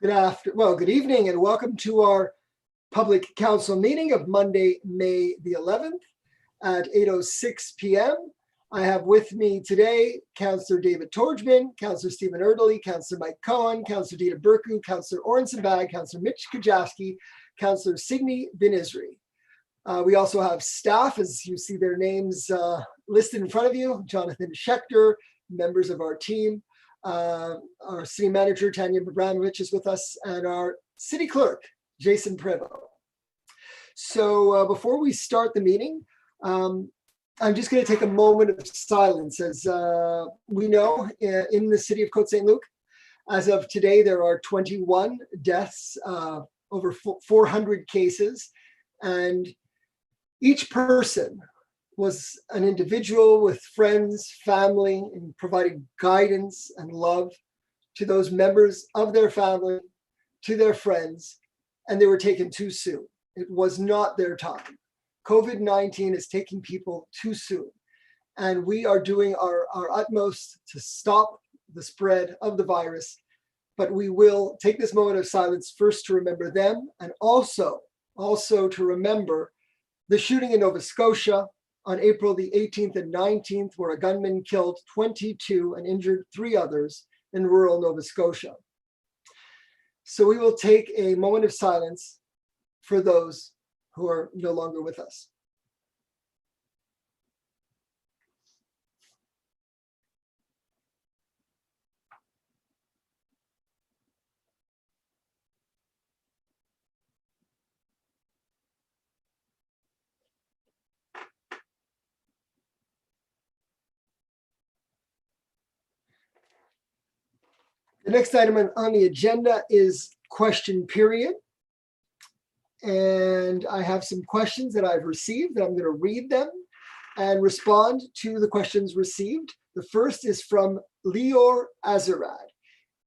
Good evening and welcome to our public council meeting of Monday, May the 11th at 8:06 p.m. I have with me today Councillor David Torgman, Councillor Stephen Erdely, Councillor Mike Cohen, Councillor Dita Burku, Councillor Orenson Bag, Councillor Mitch Kajawski, Councillor Signe Bin Isri. We also have staff, as you see their names listed in front of you, Jonathan Schechter, members of our team. Our city manager, Tanya Abramovich, is with us, and our city clerk, Jason Prevo. So before we start the meeting, I'm just going to take a moment of silence. As we know, in the city of Côte Saint-Luc, as of today, there are 21 deaths, over 400 cases, and each person was an individual with friends, family, and providing guidance and love to those members of their family, to their friends, and they were taken too soon. It was not their time. COVID-19 is taking people too soon, and we are doing our utmost to stop the spread of the virus, but we will take this moment of silence first to remember them, and also to remember the shooting in Nova Scotia on April the 18th and 19th, where a gunman killed 22 and injured 3 others in rural Nova Scotia. So we will take a moment of silence for those who are no longer with us. The next item on the agenda is question period. And I have some questions that I've received, and I'm going to read them and respond to the questions received. The first is from Lior Azarad.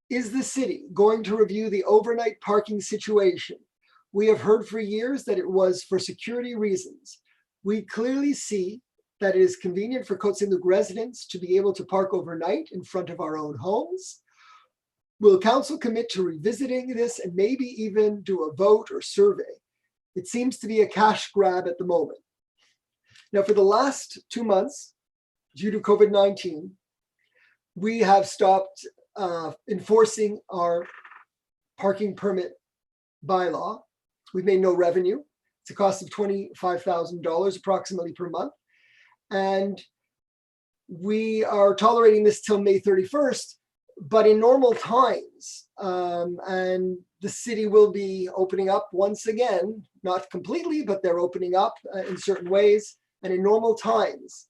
Is the city going to review the overnight parking situation? We have heard for years that it was for security reasons. We clearly see that it is convenient for Côte Saint-Luc residents to be able to park overnight in front of our own homes. Will council commit to revisiting this and maybe even do a vote or survey? It seems to be a cash grab at the moment. Now, for the last 2 months, due to COVID-19, we have stopped enforcing our parking permit bylaw. We've made no revenue. It's a cost of $25,000 approximately per month. And we are tolerating this till May 31st. But in normal times, and the city will be opening up once again, not completely, but they're opening up in certain ways. And in normal times,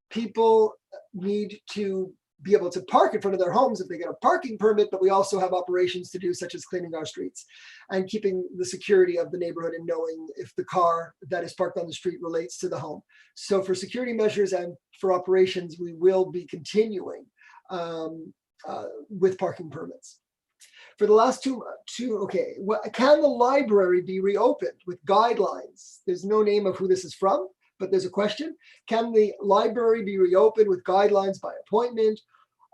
people need to be able to park in front of their homes if they get a parking permit, but we also have operations to do, such as cleaning our streets and keeping the security of the neighborhood and knowing if the car that is parked on the street relates to the home. So for security measures and for operations, we will be continuing with parking permits. For the last can the library be reopened with guidelines? There's no name of who this is from, but there's a question. Can the library be reopened with guidelines by appointment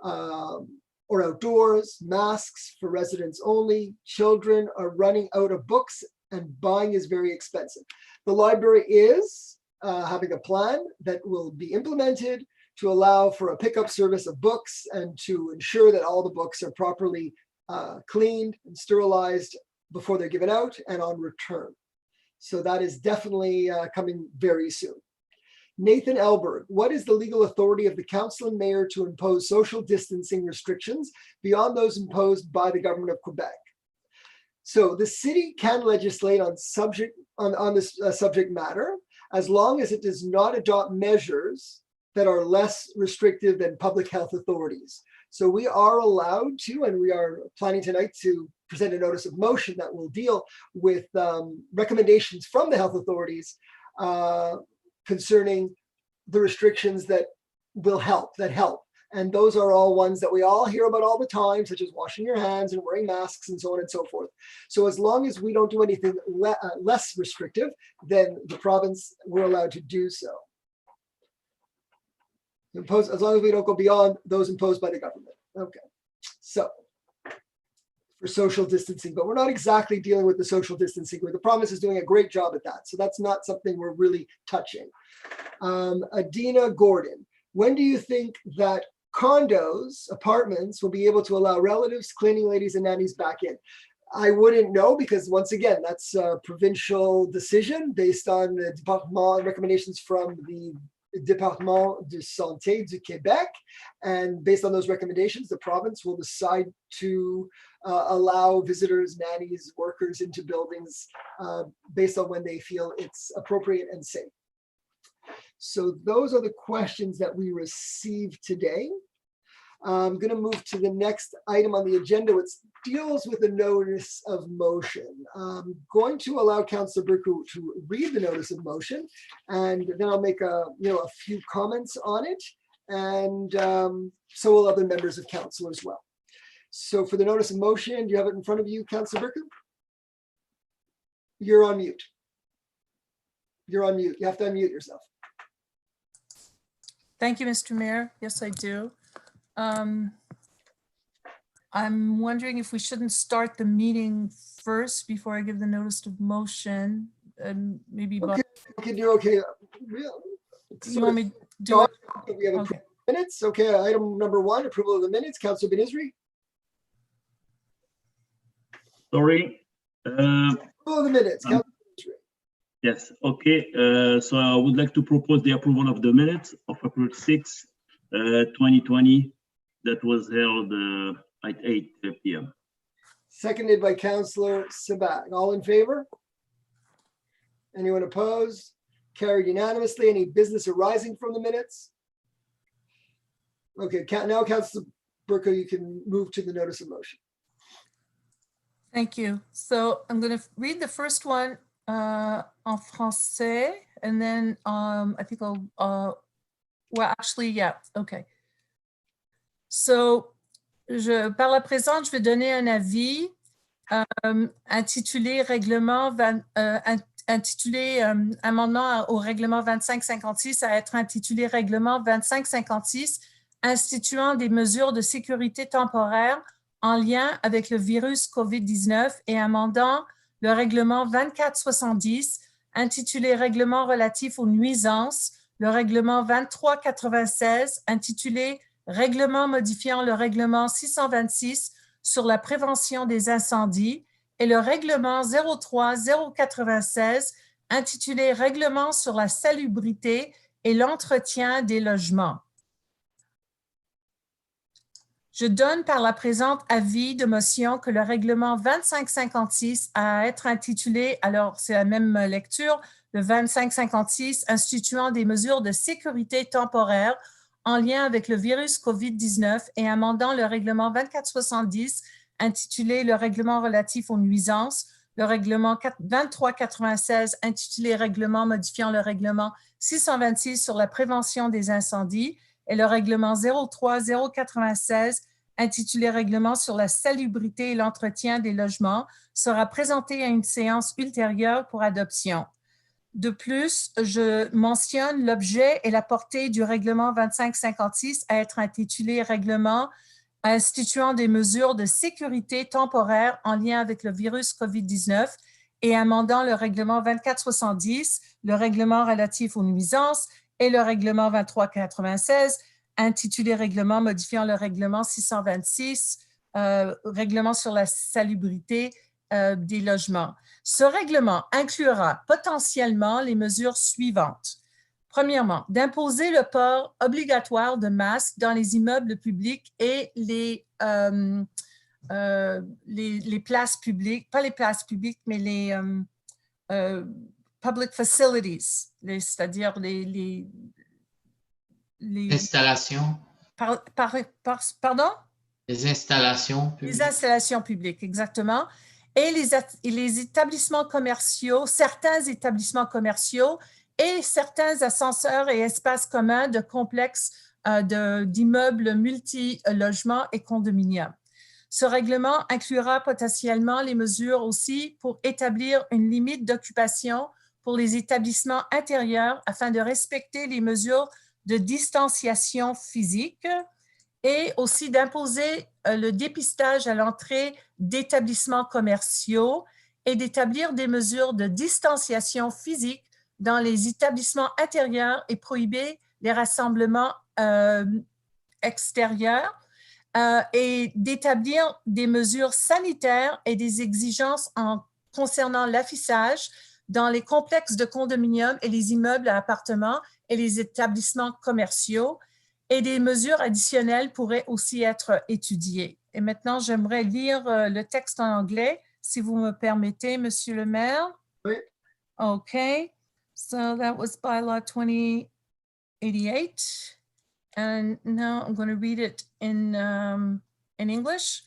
or outdoors, masks for residents only? Children are running out of books and buying is very expensive. The library is having a plan that will be implemented to allow for a pickup service of books and to ensure that all the books are properly cleaned and sterilized before they're given out and on return. So that is definitely coming very soon. Nathan Elberg, what is the legal authority of the council and mayor to impose social distancing restrictions beyond those imposed by the government of Quebec? So the city can legislate on this subject matter as long as it does not adopt measures that are less restrictive than public health authorities. So we are allowed to, and we are planning tonight to present a notice of motion that will deal with recommendations from the health authorities concerning the restrictions that will help, And those are all ones that we all hear about all the time, such as washing your hands and wearing masks and so on and so forth. So as long as we don't do anything less restrictive, then the province, we're allowed to do so. As long as we don't go beyond those imposed by the government. Okay, so for social distancing, but we're not exactly dealing with the social distancing where the province is doing a great job at that. So that's not something we're really touching. Adina Gordon, when do you think that condos, apartments will be able to allow relatives, cleaning ladies and nannies back in? I wouldn't know because once again, that's a provincial decision based on the département recommendations from the Département de Santé du Québec. And based on those recommendations, the province will decide to allow visitors, nannies, workers into buildings based on when they feel it's appropriate and safe. So those are the questions that we received today. I'm going to move to the next item on the agenda, which deals with a notice of motion. I'm going to allow Councillor Burku to read the notice of motion, and then I'll make a few comments on it, and so will other members of council as well. So for the notice of motion, do you have it in front of you, Councillor Burku? You're on mute. You're on mute. You have to unmute yourself. Thank you, Mr. Mayor. Yes, I do. I'm wondering if we shouldn't start the meeting first before I give the notice of motion, and maybe. Okay, okay, you're okay. You want me to do it? We have okay. Minutes. Okay, item number 1, approval of the minutes. Councillor Benizri. Sorry. Approval of the minutes. Yes, okay. So I would like to propose the approval of the minutes of April 6, 2020, that was held at 8 p.m. Seconded by Councillor Sabat. All in favor? Anyone opposed? Carried unanimously. Any business arising from the minutes? Okay, now Councillor Burko, you can move to the notice of motion. Thank you. So I'm going to read the first one en français, and then I think I'll, well, actually, yeah, okay. So, par la présente, je vais donner un avis intitulé amendement au règlement 2556 à être intitulé règlement 2556 instituant des mesures de sécurité temporaire en lien avec le virus COVID-19 et amendant le règlement 2470 intitulé règlement relatif aux nuisances, le règlement 2396 intitulé règlement modifiant le règlement 626 sur la prévention des incendies et le règlement 03-096 intitulé règlement sur la salubrité et l'entretien des logements. Je donne par la présente avis de motion que le règlement 2556 à être intitulé, alors c'est la même lecture, le 2556 instituant des mesures de sécurité temporaire en lien avec le virus COVID-19 et amendant le règlement 2470 intitulé le règlement relatif aux nuisances, le règlement 2396 intitulé règlement modifiant le règlement 626 sur la prévention des incendies et le règlement 03-096 intitulé règlement sur la salubrité et l'entretien des logements sera présenté à une séance ultérieure pour adoption. De plus, je mentionne l'objet et la portée du règlement 2556 à être intitulé règlement instituant des mesures de sécurité temporaire en lien avec le virus COVID-19 et amendant le règlement 2470, le règlement relatif aux nuisances et le règlement 2396, intitulé règlement modifiant le règlement 626, règlement sur la salubrité des logements. Ce règlement inclura potentiellement les mesures suivantes. Premièrement, d'imposer le port obligatoire de masques dans les immeubles publics et les places publiques, pas les places publiques, mais les public facilities, c'est-à-dire les installations. Pardon? Les installations publiques. Les installations publiques, exactement. Et les établissements commerciaux, certains établissements commerciaux et certains ascenseurs et espaces communs de complexes d'immeubles multi-logements et condominiums. Ce règlement inclura potentiellement les mesures aussi pour établir une limite d'occupation pour les établissements intérieurs afin de respecter les mesures de distanciation physique et aussi d'imposer le dépistage à l'entrée d'établissements commerciaux et d'établir des mesures de distanciation physique dans les établissements intérieurs et prohiber les rassemblements extérieurs et d'établir des mesures sanitaires et des exigences concernant l'affichage dans les complexes de condominiums et les immeubles à appartements et les établissements commerciaux. Et des mesures additionnelles pourraient aussi être étudiées. Et maintenant, j'aimerais lire le texte en anglais, si vous me permettez, Monsieur le maire. Oui. Okay, so that was bylaw 2088. And now I'm going to read it in English.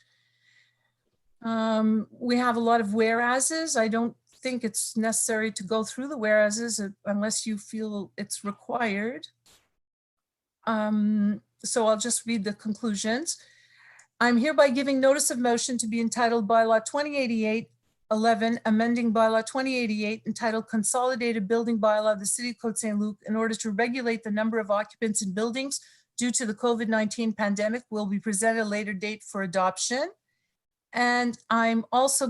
We have a lot of whereases. I don't think it's necessary to go through the whereases unless you feel it's required. So I'll just read the conclusions. I'm hereby giving notice of motion to be entitled Bylaw 2088-11, amending Bylaw 2088 entitled Consolidated Building Bylaw of the City of Côte Saint-Luc in order to regulate the number of occupants in buildings due to the COVID-19 pandemic will be presented at a later date for adoption. And I'm also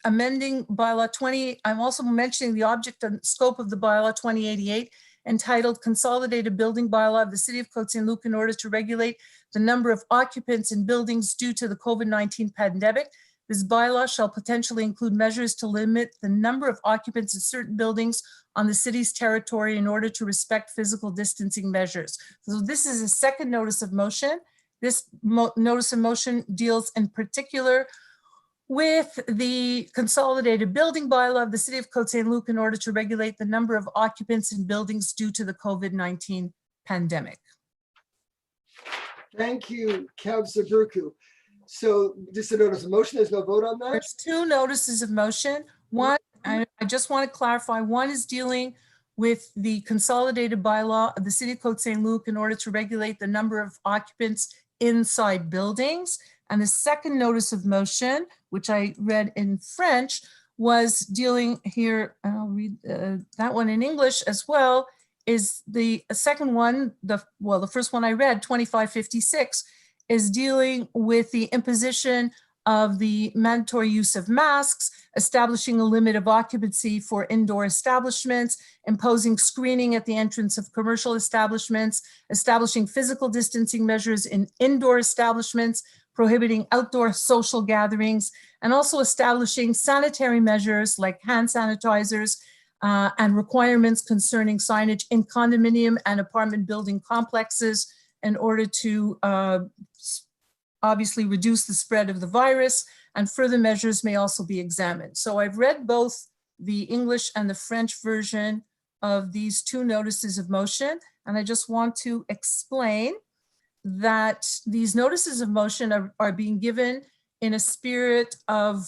amending Bylaw 20, I'm also mentioning the object and scope of the Bylaw 2088 entitled Consolidated Building Bylaw of the City of Côte Saint-Luc in order to regulate the number of occupants in buildings due to the COVID-19 pandemic. This bylaw shall potentially include measures to limit the number of occupants in certain buildings on the city's territory in order to respect physical distancing measures. So this is a second notice of motion. This notice of motion deals in particular with the consolidated building bylaw of the City of Côte Saint-Luc in order to regulate the number of occupants in buildings due to the COVID-19 pandemic. Thank you, Councillor Burku. So just a notice of motion, there's no vote on that? There's two notices of motion. One, I just want to clarify, one is dealing with the consolidated bylaw of the City of Côte Saint-Luc in order to regulate the number of occupants inside buildings. And the second notice of motion, which I read in French, was dealing here, and I'll read that one in English as well, is the second one, the first one I read, 2556, is dealing with the imposition of the mandatory use of masks, establishing a limit of occupancy for indoor establishments, imposing screening at the entrance of commercial establishments, establishing physical distancing measures in indoor establishments, prohibiting outdoor social gatherings, and also establishing sanitary measures like hand sanitizers and requirements concerning signage in condominium and apartment building complexes in order to obviously reduce the spread of the virus, and further measures may also be examined. So I've read both the English and the French version of these two notices of motion, and I just want to explain that these notices of motion are being given in a spirit of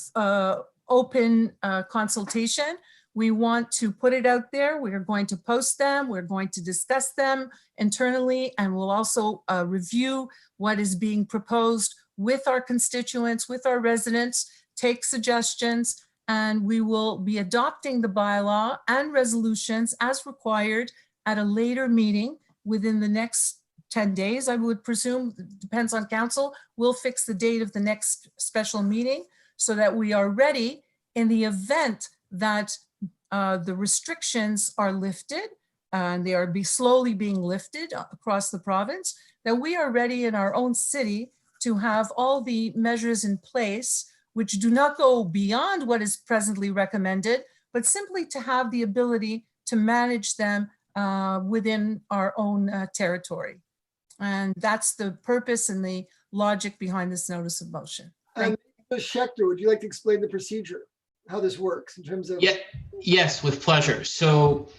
open consultation. We want to put it out there. We're going to post them. We're going to discuss them internally, and we'll also review what is being proposed with our constituents, with our residents, take suggestions, and we will be adopting the bylaw and resolutions as required at a later meeting within the next 10 days, I would presume, depends on council. We'll fix the date of the next special meeting so that we are ready in the event that the restrictions are lifted, and they are slowly being lifted across the province, that we are ready in our own city to have all the measures in place, which do not go beyond what is presently recommended, but simply to have the ability to manage them within our own territory. And that's the purpose and the logic behind this notice of motion. Ms. Schechter, would you like to explain the procedure, how this works in terms of? Yeah, yes, with pleasure. So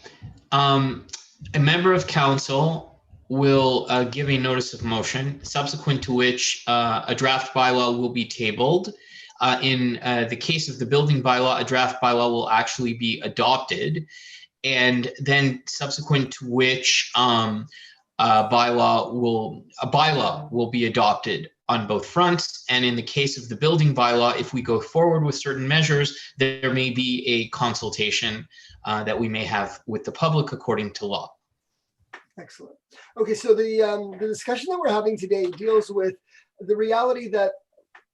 a member of council will give a notice of motion, subsequent to which a draft bylaw will be tabled. In the case of the building bylaw, a draft bylaw will actually be adopted, and then subsequent to which a bylaw will be adopted on both fronts. And in the case of the building bylaw, if we go forward with certain measures, there may be a consultation that we may have with the public according to law. Excellent. Okay, so the discussion that we're having today deals with the reality that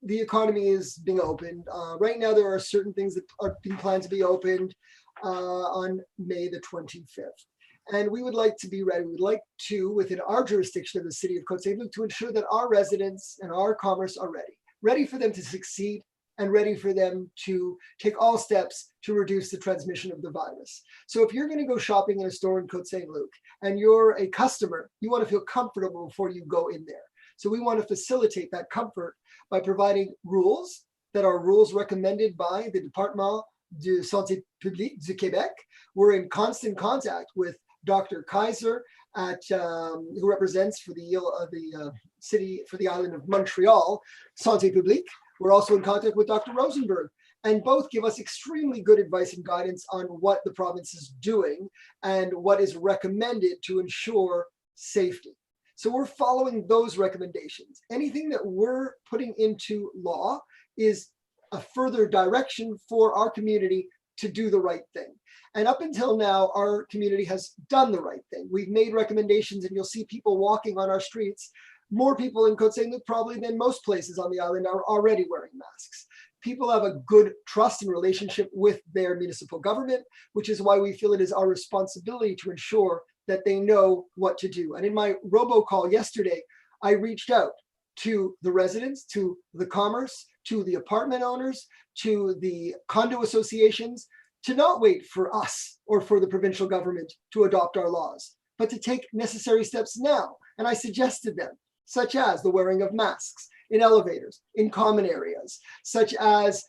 the economy is being opened. Right now, there are certain things that are being planned to be opened on May the 25th. And we would like to be ready. We would like to, within our jurisdiction of the city of Côte Saint-Luc, to ensure that our residents and our commerce are ready for them to succeed and ready for them to take all steps to reduce the transmission of the virus. So if you're going to go shopping in a store in Côte Saint-Luc and you're a customer, you want to feel comfortable before you go in there. So we want to facilitate that comfort by providing rules that are rules recommended by the Département de Santé Publique du Québec. We're in constant contact with Dr. Kaiser who represents for the city, for the island of Montreal, Santé Publique. We're also in contact with Dr. Rosenberg, and both give us extremely good advice and guidance on what the province is doing and what is recommended to ensure safety. So we're following those recommendations. Anything that we're putting into law is a further direction for our community to do the right thing. And up until now, our community has done the right thing. We've made recommendations, and you'll see people walking on our streets. More people in Côte Saint-Luc probably than most places on the island are already wearing masks. People have a good trust and relationship with their municipal government, which is why we feel it is our responsibility to ensure that they know what to do. And in my robocall yesterday, I reached out to the residents, to the commerce, to the apartment owners, to the condo associations, to not wait for us or for the provincial government to adopt our laws, but to take necessary steps now. And I suggested them, such as the wearing of masks in elevators, in common areas, such as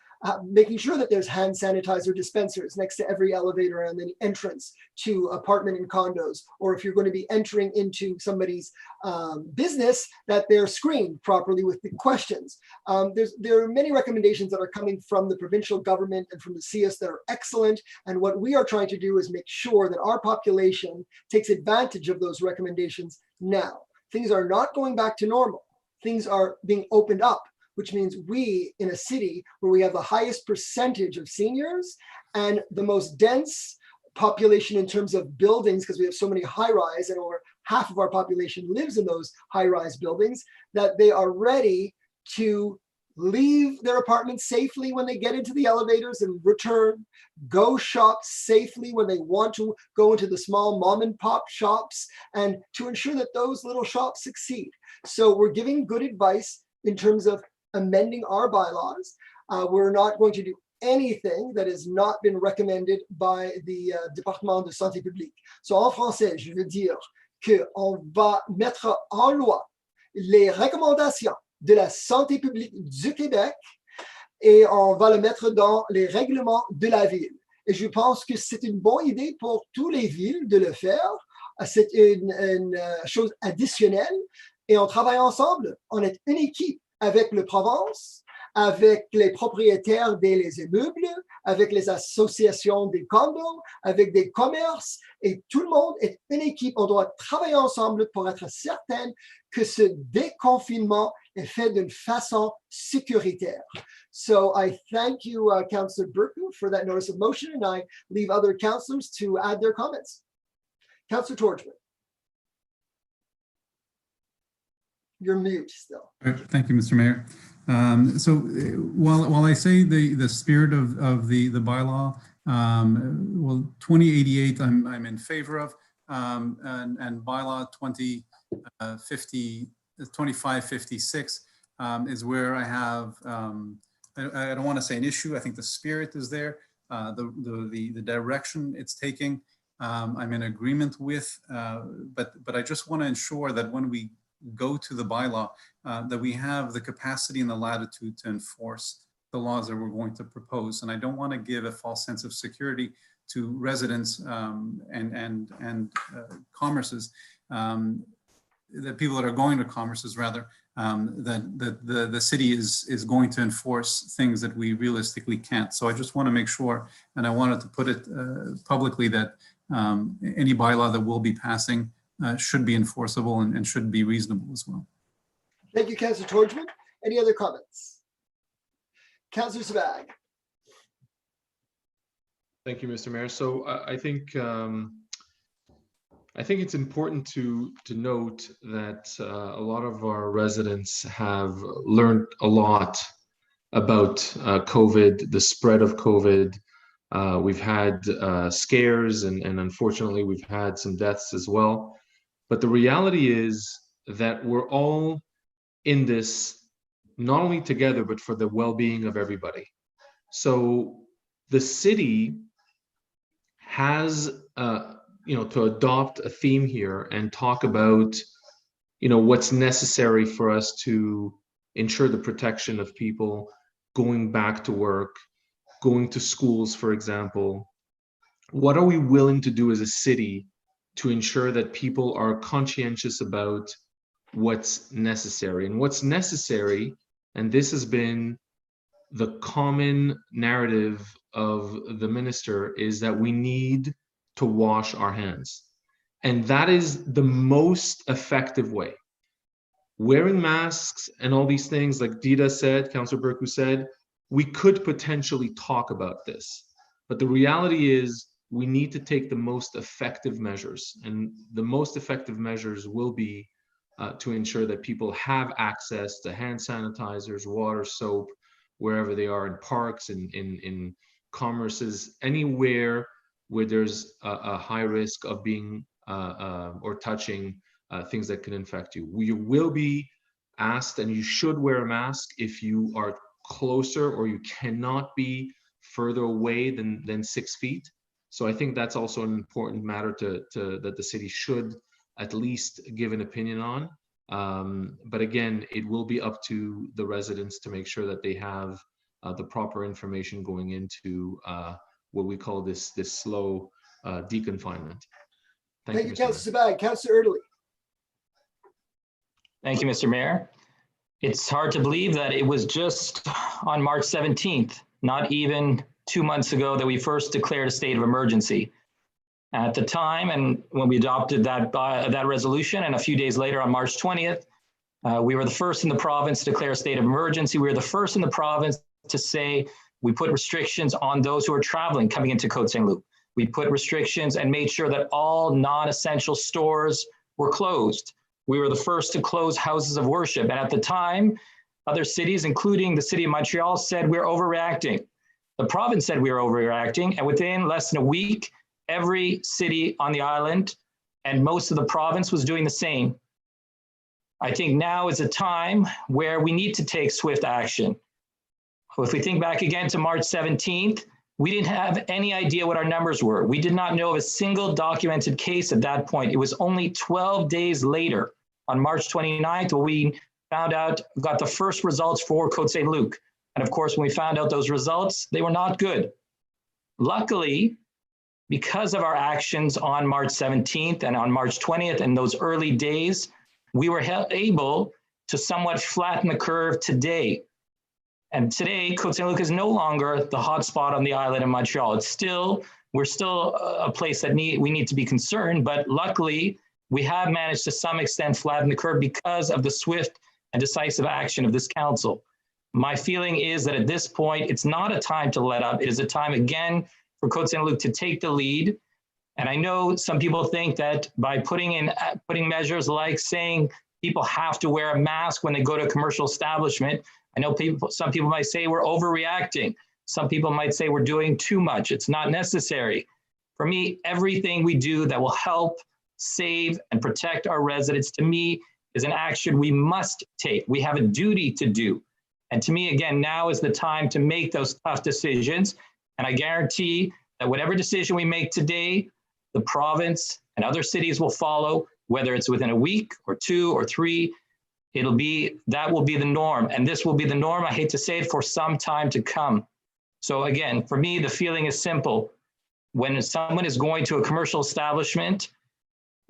making sure that there's hand sanitizer dispensers next to every elevator and the entrance to apartment and condos, or if you're going to be entering into somebody's business, that they're screened properly with the questions. There are many recommendations that are coming from the provincial government and from the CS that are excellent. And what we are trying to do is make sure that our population takes advantage of those recommendations now. Things are not going back to normal. Things are being opened up, which means we, in a city where we have the highest percentage of seniors and the most dense population in terms of buildings, because we have so many high-rise and over half of our population lives in those high-rise buildings, that they are ready to leave their apartments safely when they get into the elevators and return, go shop safely when they want to go into the small mom and pop shops, and to ensure that those little shops succeed. So we're giving good advice in terms of amending our bylaws. We're not going to do anything that has not been recommended by the Département de Santé Publique. So en français, je veux dire qu'on va mettre en loi les recommandations de la santé publique du Québec et on va le mettre dans les règlements de la ville. Et je pense que c'est une bonne idée pour toutes les villes de le faire. C'est une chose additionnelle. Et on travaille ensemble, on est une équipe avec le Provence, avec les propriétaires des immeubles, avec les associations des condos, avec des commerces, et tout le monde est une équipe. On doit travailler ensemble pour être certain que ce déconfinement est fait d'une façon sécuritaire. So I thank you, Councillor Burku, for that notice of motion, and I leave other councillors to add their comments. Councillor Torchman. You're mute still. Thank you, Mr. Mayor. While I say the spirit of the bylaw, well, 2088 I'm in favor of, and bylaw 2556 is where I have I don't want to say an issue. I think the spirit is there, the direction it's taking. I'm in agreement with, but I just want to ensure that when we go to the bylaw, that we have the capacity and the latitude to enforce the laws that we're going to propose. And I don't want to give a false sense of security to residents and commerces, the people that are going to commerces rather, that the city is going to enforce things that we realistically can't. So I just want to make sure, and I wanted to put it publicly, that any bylaw that we'll be passing should be enforceable and should be reasonable as well. Thank you, Councillor Torchman. Any other comments? Councillor Sabag. Thank you, Mr. Mayor. So I think I think it's important to note that a lot of our residents have learned a lot about COVID, the spread of COVID. We've had scares and unfortunately we've had some deaths as well. But the reality is that we're all in this not only together, but for the well-being of everybody. So the city has, to adopt a theme here and talk about, what's necessary for us to ensure the protection of people going back to work, going to schools, for example. What are we willing to do as a city to ensure that people are conscientious about what's necessary? And what's necessary, and this has been the common narrative of the minister, is that we need to wash our hands. And that is the most effective way. Wearing masks and all these things, like Dita said, Councillor Berku said, we could potentially talk about this. But the reality is we need to take the most effective measures. And the most effective measures will be to ensure that people have access to hand sanitizers, water, soap, wherever they are, in parks, in commerces, anywhere where there's a high risk of being or touching things that can infect you. You will be asked, and you should wear a mask if you are closer or you cannot be further away than 6 feet. So I think that's also an important matter that the city should at least give an opinion on. But again, it will be up to the residents to make sure that they have the proper information going into what we call this slow deconfinement. Thank you, Mr. Councillor Sabag. Councillor Erdely. Thank you, Mr. Mayor. It's hard to believe that it was just on March 17th, not even 2 months ago, that we first declared a state of emergency. At the time, and when we adopted that resolution, and a few days later on March 20th, we were the first in the province to declare a state of emergency. We were the first in the province to say we put restrictions on those who are traveling coming into Côte Saint-Luc. We put restrictions and made sure that all non-essential stores were closed. We were the first to close houses of worship. And at the time, other cities, including the city of Montreal, said we're overreacting. The province said we were overreacting. And within less than a week, every city on the island and most of the province was doing the same. I think now is a time where we need to take swift action. If we think back again to March 17th, we didn't have any idea what our numbers were. We did not know of a single documented case at that point. It was only 12 days later, on March 29th, when we found out, got the first results for Côte Saint-Luc. And of course, when we found out those results, they were not good. Luckily, because of our actions on March 17th and on March 20th and those early days, we were able to somewhat flatten the curve today. And today, Côte Saint-Luc is no longer the hotspot on the island of Montreal. We're still a place that we need to be concerned, but luckily, we have managed to some extent flatten the curve because of the swift and decisive action of this council. My feeling is that at this point, it's not a time to let up. It is a time, again, for Côte Saint-Luc to take the lead. And I know some people think that by putting measures like saying people have to wear a mask when they go to a commercial establishment, I know some people might say we're overreacting. Some people might say we're doing too much. It's not necessary. For me, everything we do that will help save and protect our residents, to me, is an action we must take. We have a duty to do. And to me, again, now is the time to make those tough decisions. And I guarantee that whatever decision we make today, the province and other cities will follow, whether it's within a week or 2 or 3, that will be the norm. And this will be the norm, I hate to say it, for some time to come. So again, for me, the feeling is simple. When someone is going to a commercial establishment,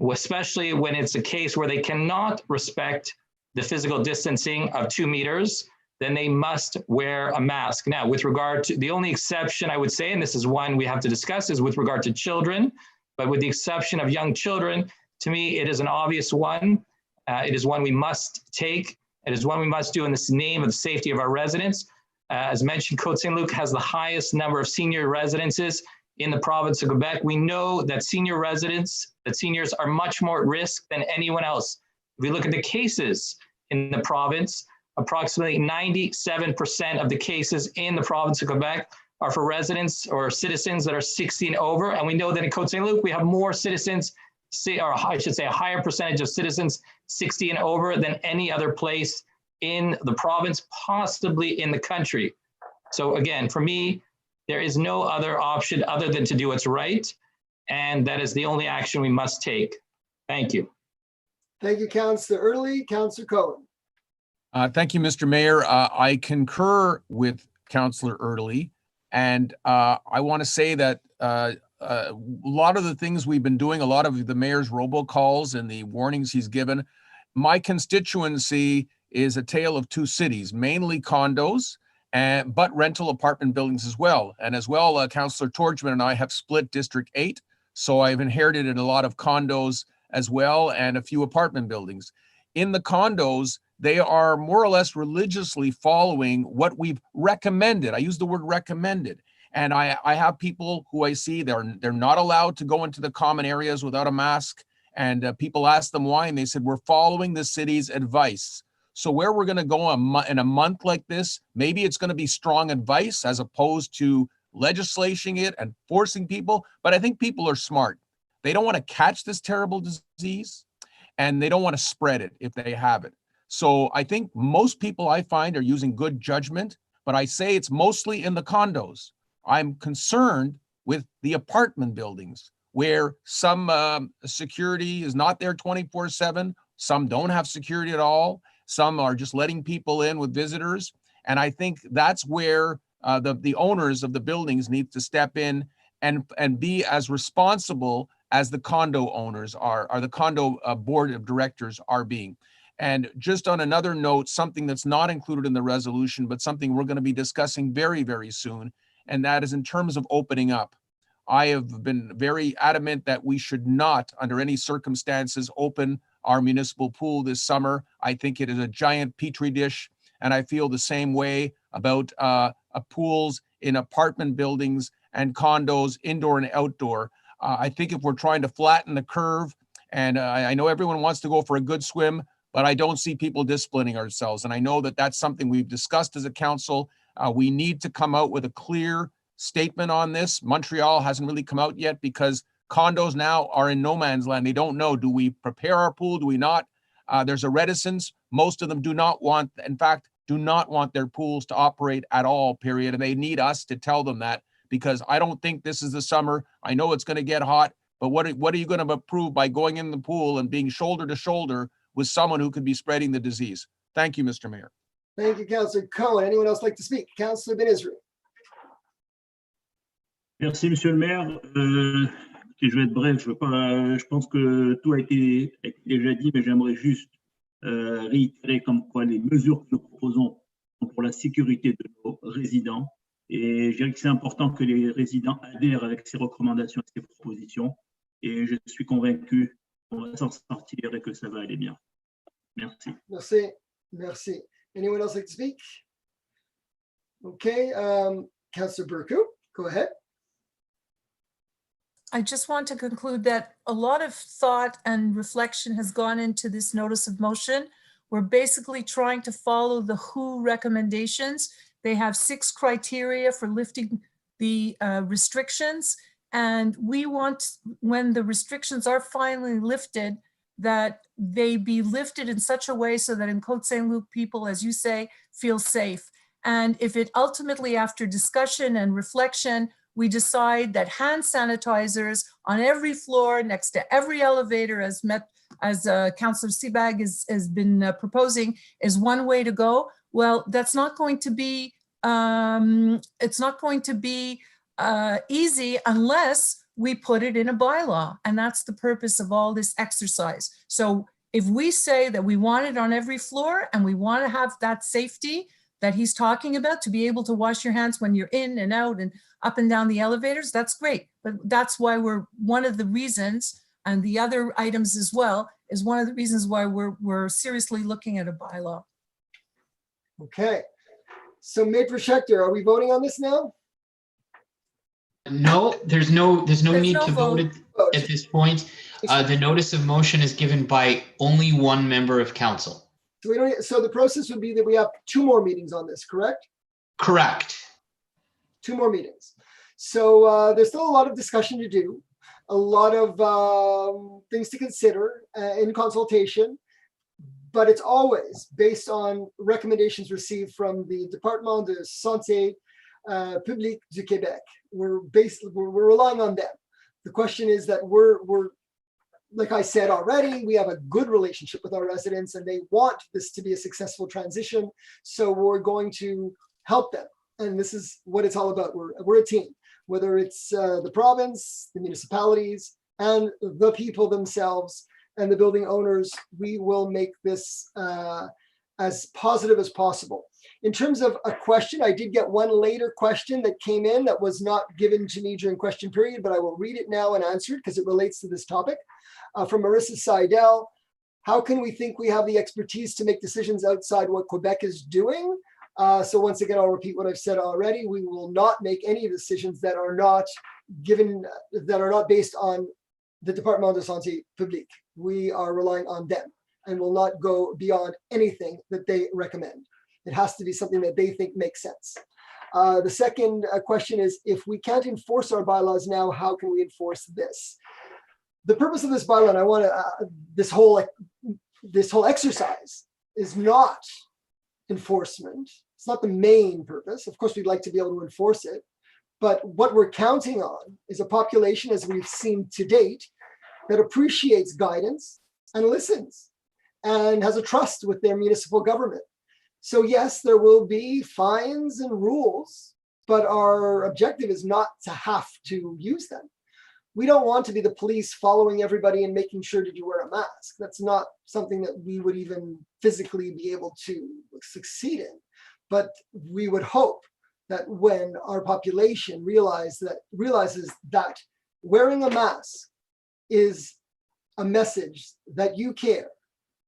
especially when it's a case where they cannot respect the physical distancing of 2 meters, then they must wear a mask. Now, with regard to the only exception I would say, and this is one we have to discuss, is with regard to children, but with the exception of young children, to me, it is an obvious one. It is one we must take. It is one we must do in the name of the safety of our residents. As mentioned, Côte Saint-Luc has the highest number of senior residences in the province of Quebec. We know that seniors are much more at risk than anyone else. If we look at the cases in the province, approximately 97% of the cases in the province of Quebec are for residents or citizens that are 60 and over. And we know that in Côte Saint-Luc, we have more citizens, or I should say a higher percentage of citizens 60 and over than any other place in the province, possibly in the country. So again, for me, there is no other option other than to do what's right. And that is the only action we must take. Thank you. Thank you, Councillor Early. Councillor Cohen. Thank you, Mr. Mayor. I concur with Councillor Early. And I want to say that a lot of the things we've been doing, a lot of the mayor's robocalls and the warnings he's given, my constituency is a tale of two cities, mainly condos, but rental apartment buildings as well. And as well, Councillor Torchman and I have split District 8. So I've inherited a lot of condos as well and a few apartment buildings. In the condos, they are more or less religiously following what we've recommended. I use the word recommended. And I have people who I see, they're not allowed to go into the common areas without a mask. And people ask them why, and they said, we're following the city's advice. So where we're going to go in a month like this, maybe it's going to be strong advice as opposed to legislating it and forcing people. But I think people are smart. They don't want to catch this terrible disease, and they don't want to spread it if they have it. So I think most people I find are using good judgment, but I say it's mostly in the condos. I'm concerned with the apartment buildings where some security is not there 24/7. Some don't have security at all. Some are just letting people in with visitors. And I think that's where the owners of the buildings need to step in and be as responsible as the condo owners are, or the condo board of directors are being. And just on another note, something that's not included in the resolution, but something we're going to be discussing very, very soon, and that is in terms of opening up. I have been very adamant that we should not, under any circumstances, open our municipal pool this summer. I think it is a giant petri dish, and I feel the same way about pools in apartment buildings and condos, indoor and outdoor. I think if we're trying to flatten the curve, and I know everyone wants to go for a good swim, but I don't see people disciplining ourselves. And I know that that's something we've discussed as a council. We need to come out with a clear statement on this. Montreal hasn't really come out yet because condos now are in no man's land. They don't know, do we prepare our pool? Do we not? There's a reticence. Most of them do not want, in fact, do not want their pools to operate at all, period. And they need us to tell them that, because I don't think this is the summer. I know it's going to get hot, but what are you going to prove by going in the pool and being shoulder to shoulder with someone who could be spreading the disease? Thank you, Mr. Mayor. Thank you, Councillor Cohen. Anyone else like to speak? Councillor Ben Israel. Merci, Monsieur le Maire. Je vais être bref. Je pense que tout a été déjà dit, mais j'aimerais juste réitérer comme quoi les mesures que nous proposons sont pour la sécurité de nos résidents. Et je dirais que c'est important que les résidents adhèrent avec ces recommandations et ces propositions. Et je suis convaincu qu'on va s'en sortir et que ça va aller bien. Merci. Merci. Merci. Anyone else like to speak? Okay. Councillor Burku, go ahead. I just want to conclude that a lot of thought and reflection has gone into this notice of motion. We're basically trying to follow the WHO recommendations. They have 6 criteria for lifting the restrictions. And we want, when the restrictions are finally lifted, that they be lifted in such a way so that in Côte Saint-Luc people, as you say, feel safe. And if it ultimately, after discussion and reflection, we decide that hand sanitizers on every floor, next to every elevator, as Councillor Sebag has been proposing, is one way to go. Well, that's not going to be. It's not going to be easy unless we put it in a bylaw, and that's the purpose of all this exercise. So if we say that we want it on every floor and we want to have that safety that he's talking about, to be able to wash your hands when you're in and out and up and down the elevators, that's great. But that's why one of the reasons, and the other items as well, is one of the reasons why we're seriously looking at a bylaw. Okay. So Maître Schechter, are we voting on this now? No, there's no need no to vote vote. at this point. The notice of motion is given by only one member of council. So the process would be that we have 2 more meetings on this, correct? Correct. 2 more meetings. So there's still a lot of discussion to do, a lot of things to consider in consultation, but it's always based on recommendations received from the Département de Santé Publique du Québec. We're relying on them. The question is that we're like I said already, we have a good relationship with our residents and they want this to be a successful transition. So we're going to help them. And this is what it's all about. We're a team, whether it's the province, the municipalities, and the people themselves and the building owners. We will make this as positive as possible. In terms of a question, I did get one later question that came in that was not given to me during question period, but I will read it now and answer it because it relates to this topic. From Marissa Seidel, how can we think we have the expertise to make decisions outside what Quebec is doing? So once again, I'll repeat what I've said already. We will not make any decisions that are not based on the Département de Santé Publique. We are relying on them and will not go beyond anything that they recommend. It has to be something that they think makes sense. The second question is, if we can't enforce our bylaws now, how can we enforce this? The purpose of this bylaw, and I want to, this whole exercise is not enforcement. It's not the main purpose. Of course, we'd like to be able to enforce it, but what we're counting on is a population, as we've seen to date, that appreciates guidance and listens and has a trust with their municipal government. So yes, there will be fines and rules, but our objective is not to have to use them. We don't want to be the police following everybody and making sure that you wear a mask. That's not something that we would even physically be able to succeed in. But we would hope that when our population realizes that wearing a mask is a message that you care,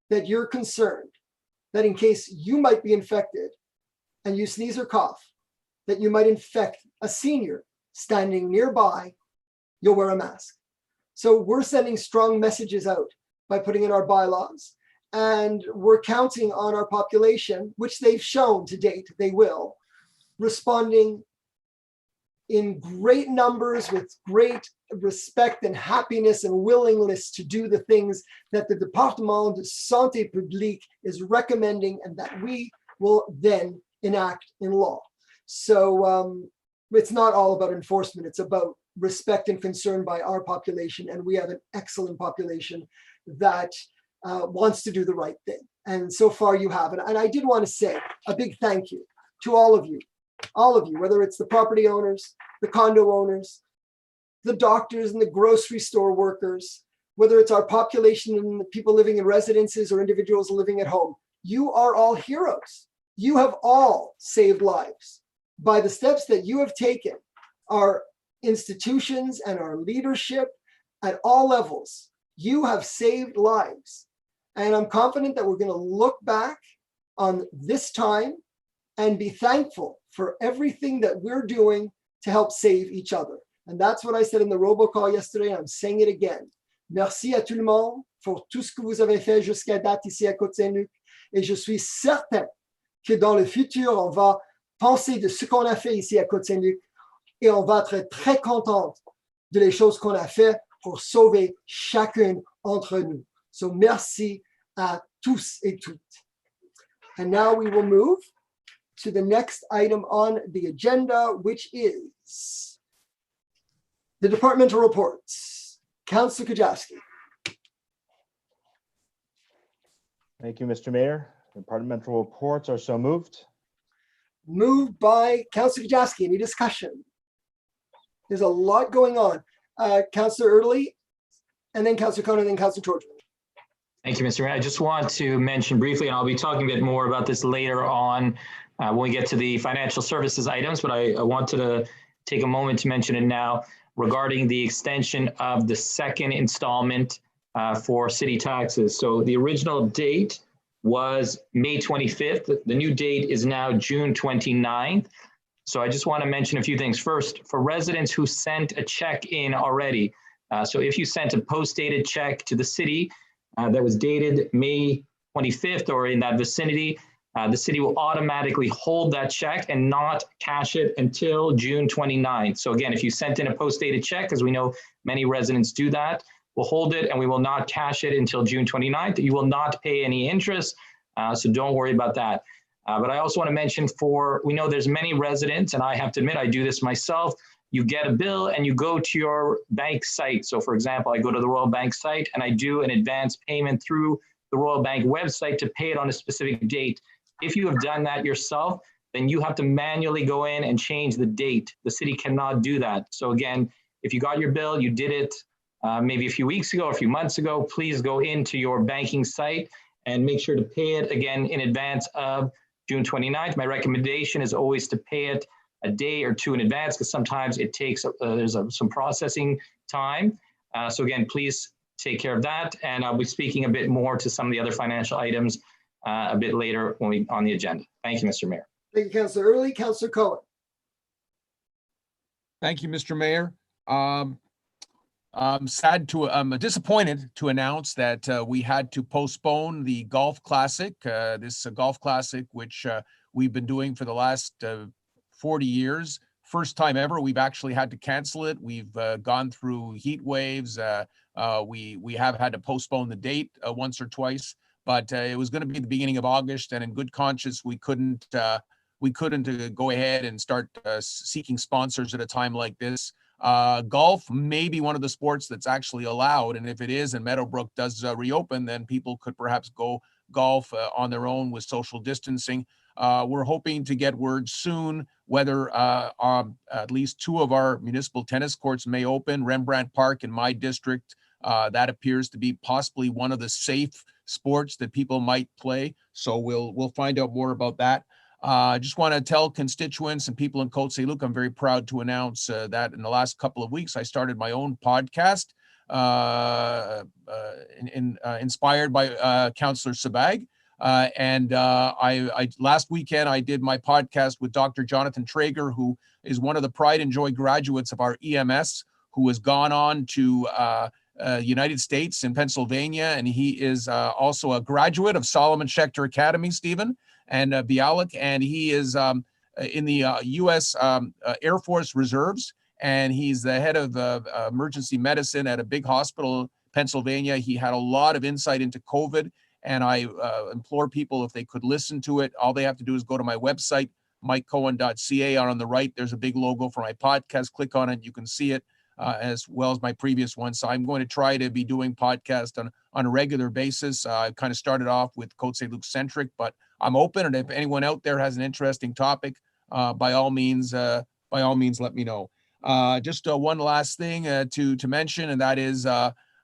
that you're concerned, that in case you might be infected and you sneeze or cough, that you might infect a senior standing nearby, you'll wear a mask. So we're sending strong messages out by putting in our bylaws, and we're counting on our population, which they've shown to date, they will, responding in great numbers with great respect and happiness and willingness to do the things that the Département de Santé Publique is recommending and that we will then enact in law. So it's not all about enforcement, it's about respect and concern by our population, and we have an excellent population that wants to do the right thing. And so far you have. And I did want to say a big thank you to all of you, whether it's the property owners, the condo owners, the doctors and the grocery store workers, whether it's our population and the people living in residences or individuals living at home. You are all heroes. You have all saved lives by the steps that you have taken. Our institutions and our leadership at all levels, you have saved lives. And I'm confident that we're going to look back on this time and be thankful for everything that we're doing to help save each other. And that's what I said in the robocall yesterday. I'm saying it again. Merci à tout le monde pour tout ce que vous avez fait jusqu'à date ici à Côte Saint-Luc. Et je suis certain que dans le futur, on va penser de ce qu'on a fait ici à Côte Saint-Luc et on va être très contente de les choses qu'on a fait pour sauver chacune entre nous. So merci à tous et toutes. And now we will move to the next item on the agenda, which is the departmental reports. Councillor Kujawski. Thank you, Mr. Mayor. Departmental reports are so moved. Moved by Councillor Kujawski. Any discussion? There's a lot going on. Councillor Erdely, and then Councillor Conan, and then Councillor George. Thank you, Mr. Mayor. I just want to mention briefly, and I'll be talking a bit more about this later on when we get to the financial services items, but I wanted to take a moment to mention it now regarding the extension of the second installment for city taxes. So the original date was May 25th. The new date is now June 29th. So I just want to mention a few things. First, for residents who sent a check in already, so if you sent a post-dated check to the city that was dated May 25th or in that vicinity, the city will automatically hold that check and not cash it until June 29th. So again, if you sent in a post-dated check, as we know many residents do that, we'll hold it and we will not cash it until June 29th. You will not pay any interest, so don't worry about that. But I also want to mention we know there's many residents, and I have to admit, I do this myself. You get a bill and you go to your bank site. So for example, I go to the Royal Bank site and I do an advance payment through the Royal Bank website to pay it on a specific date. If you have done that yourself, then you have to manually go in and change the date. The city cannot do that. So again, if you got your bill, you did it maybe a few weeks ago, a few months ago, please go into your banking site and make sure to pay it again in advance of June 29th. My recommendation is always to pay it a day or two in advance because sometimes it takes, there's some processing time. So again, please take care of that. And I'll be speaking a bit more to some of the other financial items a bit later when on the agenda. Thank you, Mr. Mayor. Thank you, Councillor Early. Councillor Cohen. Thank you, Mr. Mayor. I'm disappointed to announce that we had to postpone the golf classic, this golf classic, which we've been doing for the last 40 years. First time ever, we've actually had to cancel it. We've gone through heat waves. We have had to postpone the date once or twice, but it was going to be the beginning of August, and in good conscience, we couldn't go ahead and start seeking sponsors at a time like this. Golf may be one of the sports that's actually allowed, and if it is and Meadowbrook does reopen, then people could perhaps go golf on their own with social distancing. We're hoping to get word soon whether at least two of our municipal tennis courts may open. Rembrandt Park in my district, that appears to be possibly one of the safe sports that people might play, so we'll find out more about that. I just want to tell constituents and people in Côte Saint-Luc, I'm very proud to announce that in the last couple of weeks, I started my own podcast inspired by Councillor Sabag. I last weekend, I did my podcast with Dr. Jonathan Traeger, who is one of the Pride and Joy graduates of our EMS, who has gone on to United States in Pennsylvania, and he is also a graduate of Solomon Schechter Academy, Stephen, and Bialik, and he is in the U.S. Air Force Reserves, and he's the head of emergency medicine at a big hospital in Pennsylvania. He had a lot of insight into COVID, and I implore people, if they could listen to it, all they have to do is go to my website, mikecohen.ca. On the right, there's a big logo for my podcast. Click on it, you can see it, as well as my previous one. So I'm going to try to be doing podcasts on a regular basis. I kind of started off with Côte Saint-Luc centric, but I'm open, and if anyone out there has an interesting topic, by all means, let me know. Just one last thing to mention, and that is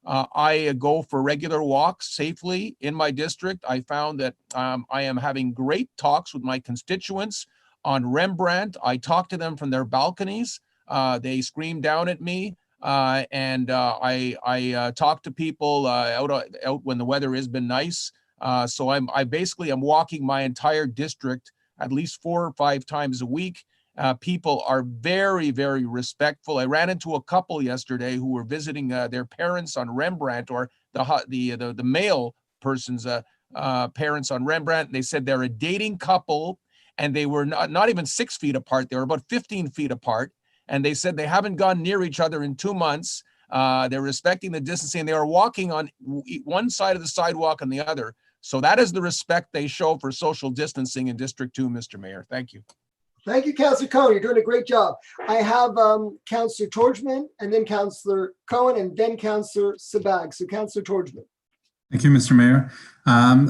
I go for regular walks safely in my district. I found that I am having great talks with my constituents on Rembrandt. I talk to them from their balconies. They scream down at me, and I talk to people out when the weather has been nice. So I'm walking my entire district at least 4 or 5 times a week. People are very, very respectful. I ran into a couple yesterday who were visiting their parents on Rembrandt, or the male person's parents on Rembrandt. They said they're a dating couple, and they were not even 6 feet apart. They were about 15 feet apart. And they said they haven't gone near each other in 2 months. They're respecting the distancing, and they are walking on one side of the sidewalk and the other. So that is the respect they show for social distancing in District 2, Mr. Mayor. Thank you. Thank you, Councillor Cohen. You're doing a great job. I have Councillor Torgman, and then Councillor Cohen, and then Councillor Sabag. So Councillor Torgman. Thank you, Mr. Mayor.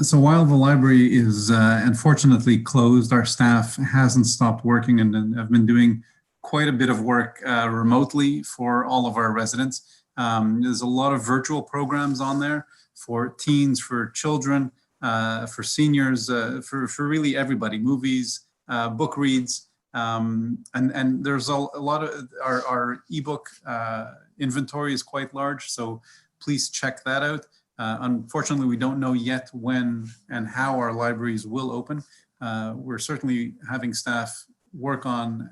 So while the library is unfortunately closed, our staff hasn't stopped working, and have been doing quite a bit of work remotely for all of our residents. There's a lot of virtual programs on there for teens, for children, for seniors, for really everybody, movies, book reads, and there's a lot of our ebook inventory is quite large, so please check that out. Unfortunately, we don't know yet when and how our libraries will open. We're certainly having staff work on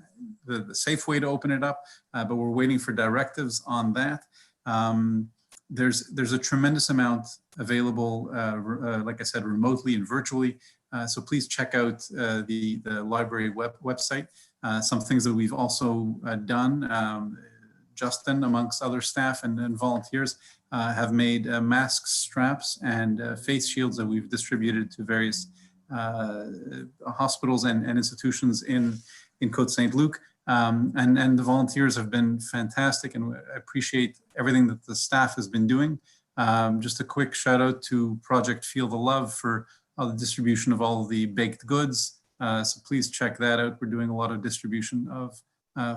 the safe way to open it up, but we're waiting for directives on that. There's a tremendous amount available, like I said, remotely and virtually. So please check out the library website. Some things that we've also done, Justin, amongst other staff and volunteers, have made mask straps and face shields that we've distributed to various hospitals and institutions in Côte Saint-Luc. And the volunteers have been fantastic, and I appreciate everything that the staff has been doing. Just a quick shout out to Project Feel the Love for the distribution of all of the baked goods. So please check that out. We're doing a lot of distribution of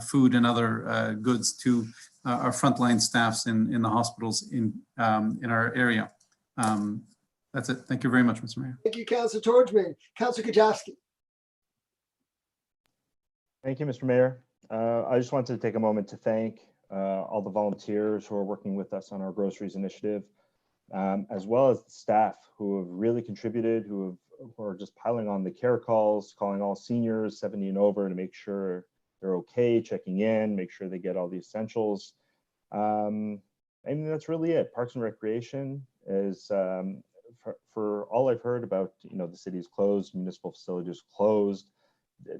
food and other goods to our frontline staffs in the hospitals in our area. That's it. Thank you very much, Mr. Mayor. Thank you, Councillor Torgman. Councillor Kajowski. Thank you, Mr. Mayor. I just wanted to take a moment to thank all the volunteers who are working with us on our groceries initiative, as well as the staff who have really contributed, who are just piling on the care calls, calling all seniors 70 and over to make sure they're okay, checking in, make sure they get all the essentials. I mean, that's really it. Parks and Recreation is, for all I've heard about, you know, the city's closed, municipal facilities closed,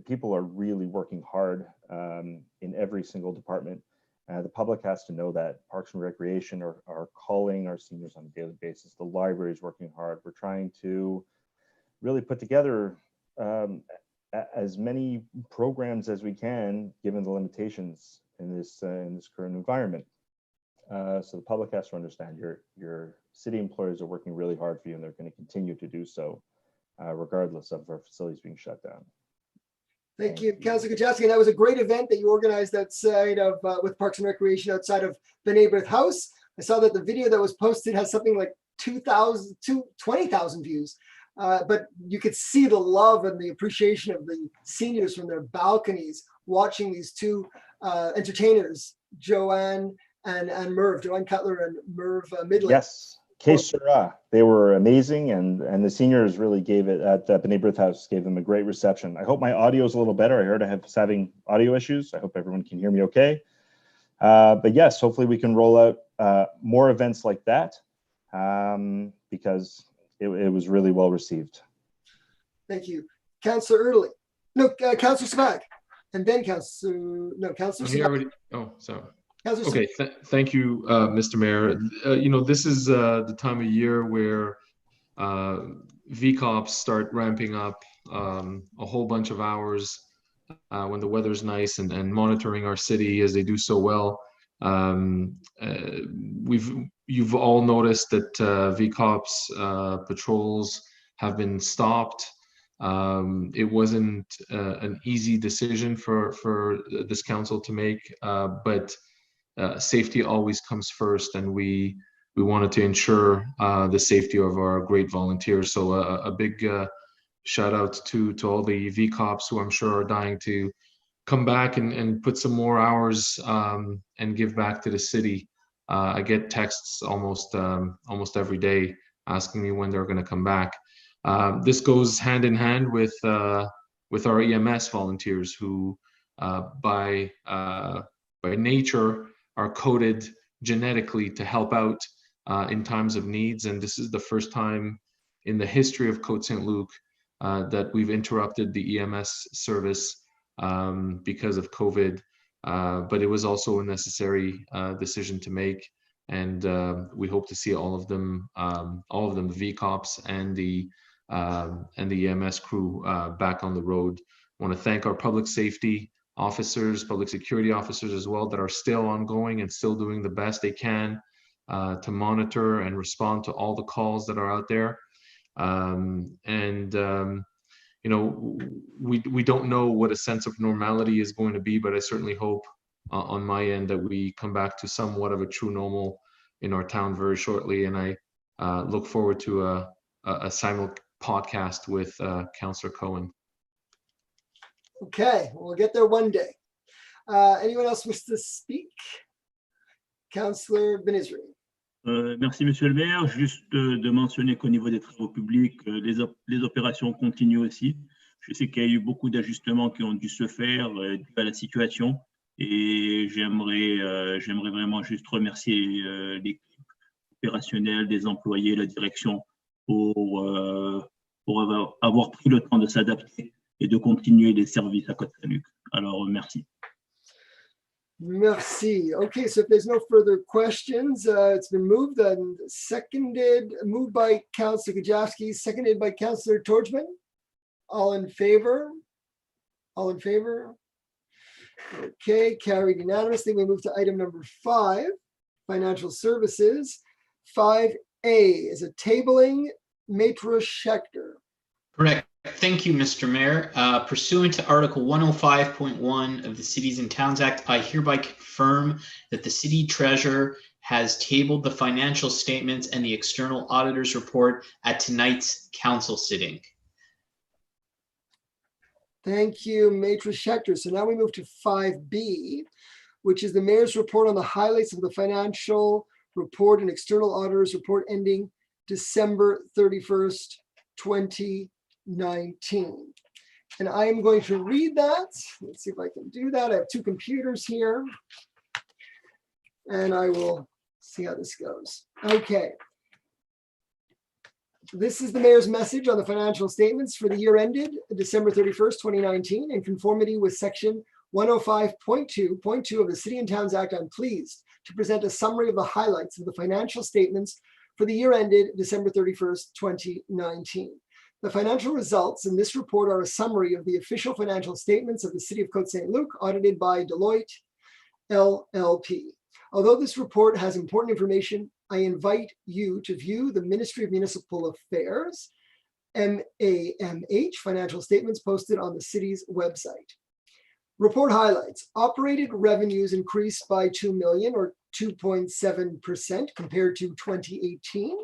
people are really working hard in every single department. The public has to know that Parks and Recreation are calling our seniors on a daily basis. The library is working hard. We're trying to really put together as many programs as we can, given the limitations in this current environment. So the public has to understand your city employees are working really hard for you, and they're going to continue to do so, regardless of our facilities being shut down. Thank you, Councillor Kajowski. And that was a great event that you organized outside of, with Parks and Recreation outside of B'nai B'rith House. I saw that the video that was posted has something like 20,000 views. But you could see the love and the appreciation of the seniors from their balconies watching these two entertainers, Joanne and Merv, Joanne Cutler and Merv Midland. Yes, que sera. They were amazing, and the seniors really gave it at the B'nai B'rith House, gave them a great reception. I hope my audio is a little better. I heard I was having audio issues. I hope everyone can hear me okay. But yes, hopefully we can roll out more events like that, because it was really well received. Thank you. Councillor Erdely. No, Councillor Smack. And then Councillor Smack. Oh, sorry. Councillor Okay, thank you, Mr. Mayor. You know, this is the time of year where VCOPs start ramping up a whole bunch of hours when the weather's nice and monitoring our city as they do so well. You've all noticed that VCOPs patrols have been stopped. It wasn't an easy decision for this council to make, but safety always comes first, and we wanted to ensure the safety of our great volunteers. So a big shout out to all the VCOPs who I'm sure are dying to come back and put some more hours and give back to the city. I get texts almost every day asking me when they're going to come back. This goes hand in hand with our EMS volunteers who by nature are coded genetically to help out in times of needs. And this is the first time in the history of Côte Saint-Luc that we've interrupted the EMS service because of COVID. But it was also a necessary decision to make. And we hope to see all of them, the VCOPs and the EMS crew back on the road. I want to thank our public safety officers, public security officers as well, that are still ongoing and still doing the best they can to monitor and respond to all the calls that are out there. You know, we don't know what a sense of normality is going to be, but I certainly hope on my end that we come back to somewhat of a true normal in our town very shortly. And I look forward to a simul podcast with Councillor Cohen. Okay, we'll get there one day. Anyone else wish to speak? Councillor Benizri. Merci, Monsieur le Maire. Juste de mentionner qu'au niveau des travaux publics, les opérations continuent aussi. Je sais qu'il y a eu beaucoup d'ajustements qui ont dû se faire dû à la situation et j'aimerais vraiment juste remercier l'équipe opérationnelle, des employés, la direction pour avoir pris le temps de s'adapter et de continuer les services à Côte Saint-Luc. Alors, merci. Merci. Okay, so if there's no further questions, it's been moved and seconded, moved by Councillor Gajewski, seconded by Councillor Torchman. All in favor? All in favor? Okay, carried unanimously. We move to item number 5, financial services. 5A is a tabling. Maitre Schechter. Correct. Thank you, Mr. Mayor. Pursuant to Article 105.1 of the Cities and Towns Act, I hereby confirm that the city treasurer has tabled the financial statements and the external auditor's report at tonight's council sitting. Thank you, Maitre Schechter. So now we move to 5B, which is the mayor's report on the highlights of the financial report and external auditor's report ending December 31st, 2019. And I am going to read that. Let's see if I can do that. I have 2 computers here. And I will see how this goes. Okay. This is the mayor's message on the financial statements for the year ended December 31st, 2019. In conformity with section 105.2.2 of the City and Towns Act, I'm pleased to present a summary of the highlights of the financial statements for the year ended December 31st, 2019. The financial results in this report are a summary of the official financial statements of the City of Côte Saint-Luc audited by Deloitte LLP. Although this report has important information, I invite you to view the Ministry of Municipal Affairs, MAMH, financial statements posted on the city's website. Report highlights: operated revenues increased by $2 million or 2.7% compared to 2018.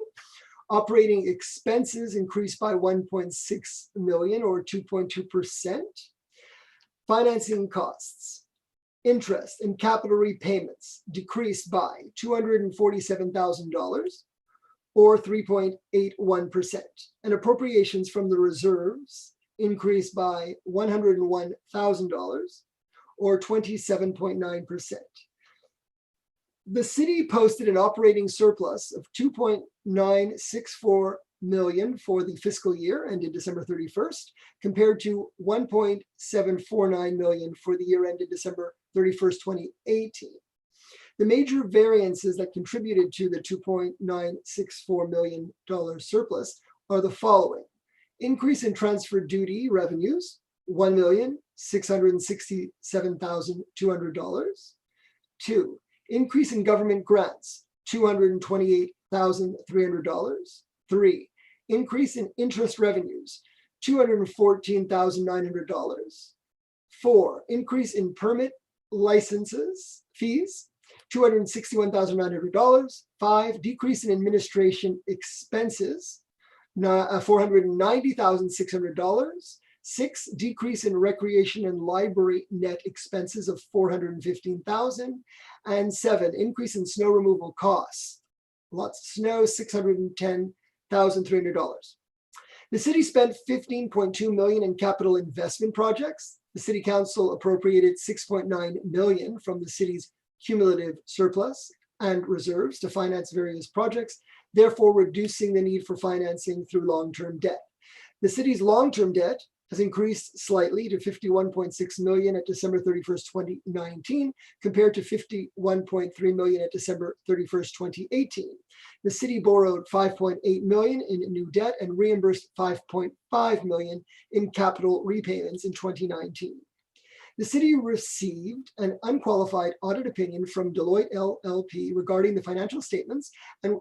Operating expenses increased by $1.6 million or 2.2%. Financing costs, interest and capital repayments decreased by $247,000 or 3.81%. And appropriations from the reserves increased by $101,000 or 27.9%. The city posted an operating surplus of $2.964 million for the fiscal year ended December 31st, compared to $1.749 million for the year ended December 31st, 2018. The major variances that contributed to the $2.964 million surplus are the following: increase in transfer duty revenues, $1,667,200. 2, increase in government grants, $228,300. 3, increase in interest revenues, $214,900. 4, increase in permit licenses fees, $261,900. 5, decrease in administration expenses, $490,600. 6, decrease in recreation and library net expenses of $415,000. And 7, increase in snow removal costs. Lots of snow, $610,300. The city spent $15.2 million in capital investment projects. The city council appropriated $6.9 million from the city's cumulative surplus and reserves to finance various projects, therefore reducing the need for financing through long-term debt. The city's long-term debt has increased slightly to $51.6 million at December 31st, 2019, compared to $51.3 million at December 31st, 2018. The city borrowed $5.8 million in new debt and reimbursed $5.5 million in capital repayments in 2019. The city received an unqualified audit opinion from Deloitte LLP regarding the financial statements and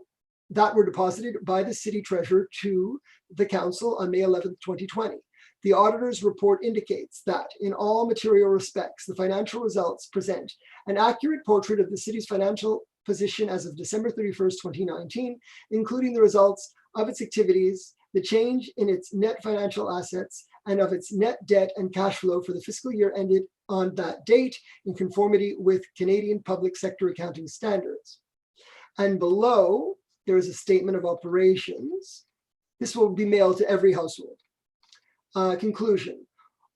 that were deposited by the city treasurer to the council on May 11th, 2020. The auditor's report indicates that in all material respects, the financial results present an accurate portrait of the city's financial position as of December 31st, 2019, including the results of its activities, the change in its net financial assets, and of its net debt and cash flow for the fiscal year ended on that date in conformity with Canadian public sector accounting standards. And below, there is a statement of operations. This will be mailed to every household. Conclusion.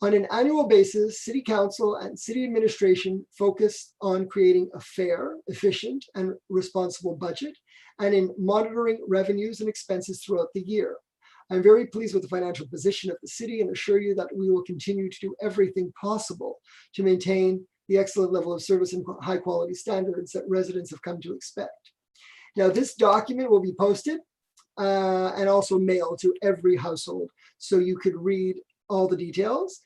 On an annual basis, City Council and City Administration focus on creating a fair, efficient, and responsible budget, and in monitoring revenues and expenses throughout the year. I'm very pleased with the financial position of the city and assure you that we will continue to do everything possible to maintain the excellent level of service and high quality standards that residents have come to expect. Now, this document will be posted and also mailed to every household, so you could read all the details.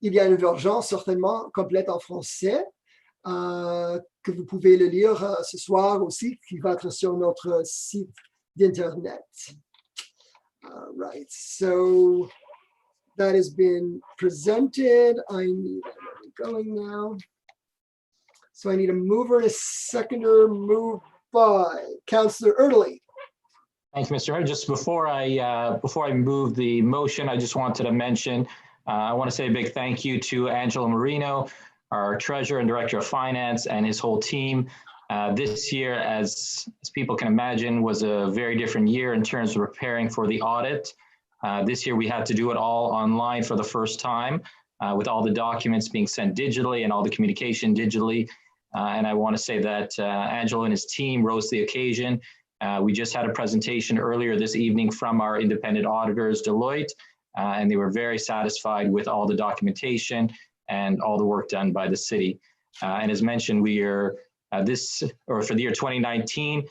Il y a une version certainement complète en français que vous pouvez le lire ce soir aussi, qui va être sur notre site d'internet. All right, so that has been presented. I need, I'm going now. So I need a mover and a seconder. Moved by Councillor Erdely. Thank you, Mr. Mayor. Just before I move the motion, I just wanted to mention, I want to say a big thank you to Angelo Marino, our Treasurer and Director of Finance, and his whole team. This year, as people can imagine, was a very different year in terms of preparing for the audit. This year, we had to do it all online for the first time, with all the documents being sent digitally and all the communication digitally. And I want to say that Angelo and his team rose to the occasion. We just had a presentation earlier this evening from our independent auditors, Deloitte, and they were very satisfied with all the documentation and all the work done by the city. And as mentioned, we are for the year 2019,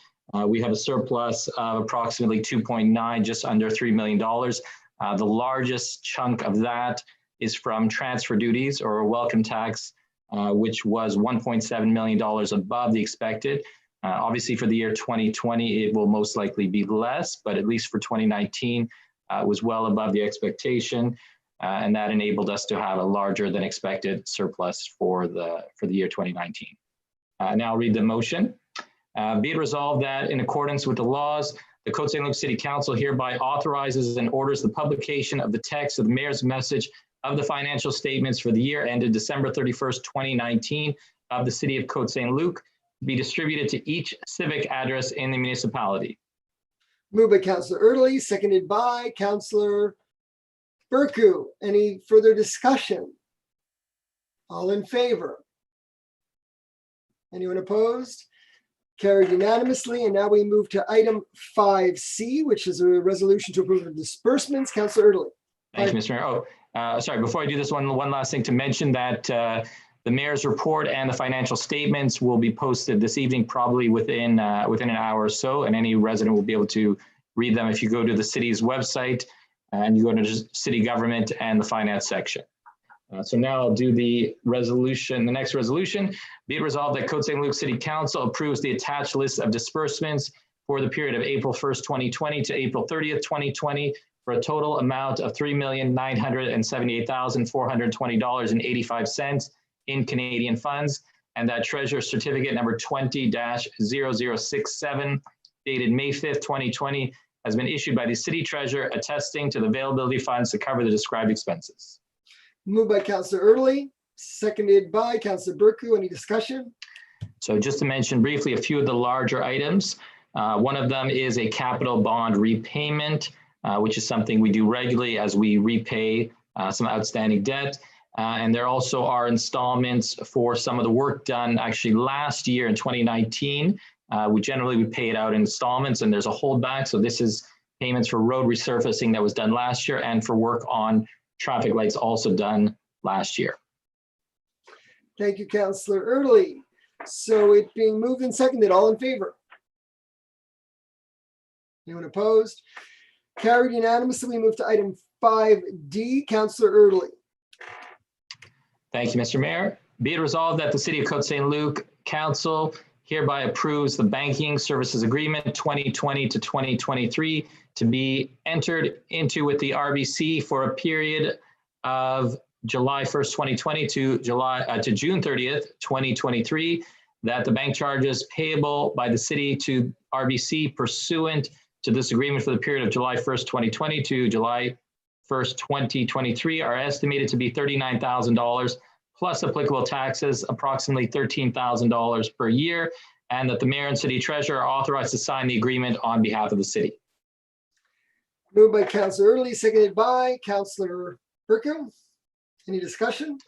we have a surplus of approximately 2.9, just under $3 million. The largest chunk of that is from transfer duties or welcome tax, which was $1.7 million above the expected. Obviously, for the year 2020, it will most likely be less, but at least for 2019, it was well above the expectation, and that enabled us to have a larger than expected surplus for the year 2019. Now I'll read the motion. Be it resolved that in accordance with the laws, the Côte Saint-Luc City Council hereby authorizes and orders the publication of the text of the mayor's message of the financial statements for the year ended December 31st, 2019 of the city of Côte Saint-Luc be distributed to each civic address in the municipality. Moved by Councillor Erdely, seconded by Councillor Burku. Any further discussion? All in favor? Anyone opposed? Carried unanimously. And now we move to item 5C, which is a resolution to approve the disbursements. Councillor Erdely. Thank you, Mr. Mayor. Sorry, before I do this, one last thing to mention that the mayor's report and the financial statements will be posted this evening, probably within an hour or so, and any resident will be able to read them if you go to the city's website and you go to city government and the finance section. So now I'll do the resolution, the next resolution. Be it resolved that Côte Saint-Luc City Council approves the attached list of disbursements for the period of April 1st, 2020 to April 30th, 2020 for a total amount of $3,978,420.85 in Canadian funds, and that Treasurer Certificate number 20-0067 dated May 5th, 2020 has been issued by the City Treasurer attesting to the availability of funds to cover the described expenses. Moved by Councillor Erdely, seconded by Councillor Burku. Any discussion? So just to mention briefly a few of the larger items. One of them is a capital bond repayment, which is something we do regularly as we repay some outstanding debt. And there also are installments for some of the work done actually last year in 2019. We generally pay it out in installments and there's a holdback. So this is payments for road resurfacing that was done last year and for work on traffic lights also done last year. Thank you, Councillor Erdely. So it being moved and seconded, all in favor? Anyone opposed? Carried unanimously. We move to item 5D. Councillor Erdely. Thank you, Mr. Mayor. Be it resolved that the City of Côte Saint-Luc Council hereby approves the banking services agreement 2020 to 2023 to be entered into with the RBC for a period of July 1st, 2020 to June 30th, 2023, that the bank charges payable by the city to RBC pursuant to this agreement for the period of July 1st, 2020 to July 1st, 2023 are estimated to be $39,000 plus applicable taxes, approximately $13,000 per year, and that the mayor and city treasurer are authorized to sign the agreement on behalf of the city. Moved by Councillor Erdely, seconded by Councillor Burku. Any discussion?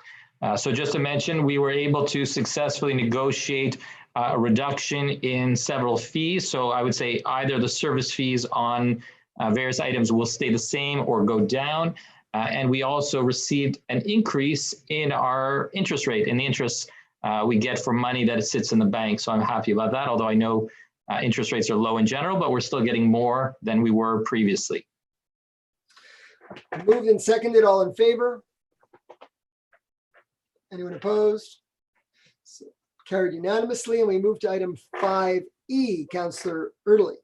So just to mention, we were able to successfully negotiate a reduction in several fees. So I would say either the service fees on various items will stay the same or go down. And we also received an increase in our interest rate, and the interest we get for money that sits in the bank. So I'm happy about that, although I know interest rates are low in general, but we're still getting more than we were previously. Moved and seconded, all in favor? Anyone opposed? So carried unanimously, and we move to item 5E. Councillor Erdely.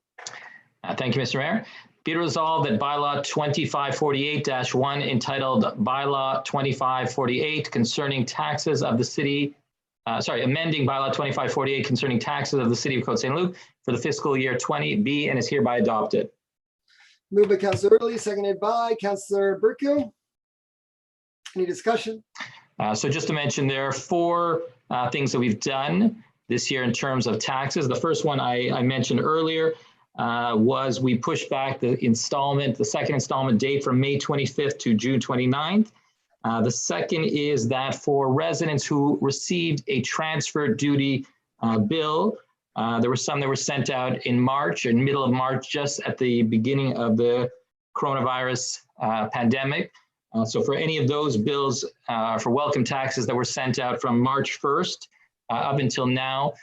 Thank you, Mr. Mayor. Be it resolved that bylaw 2548-1 entitled Bylaw 2548 concerning taxes of the city, amending bylaw 2548 concerning taxes of the city of Côte Saint-Luc for the fiscal year 20 be and is hereby adopted. Moved by Councillor Erdely, seconded by Councillor Burkill. Any discussion? So just to mention, there are four things that we've done this year in terms of taxes. The first one I mentioned earlier was we pushed back the second installment date from May 25th to June 29th. The second is that for residents who received a transfer duty bill, there were some that were sent out in March, in middle of March, just at the beginning of the coronavirus pandemic. So for any of those bills for welcome taxes that were sent out from March 1st up until now,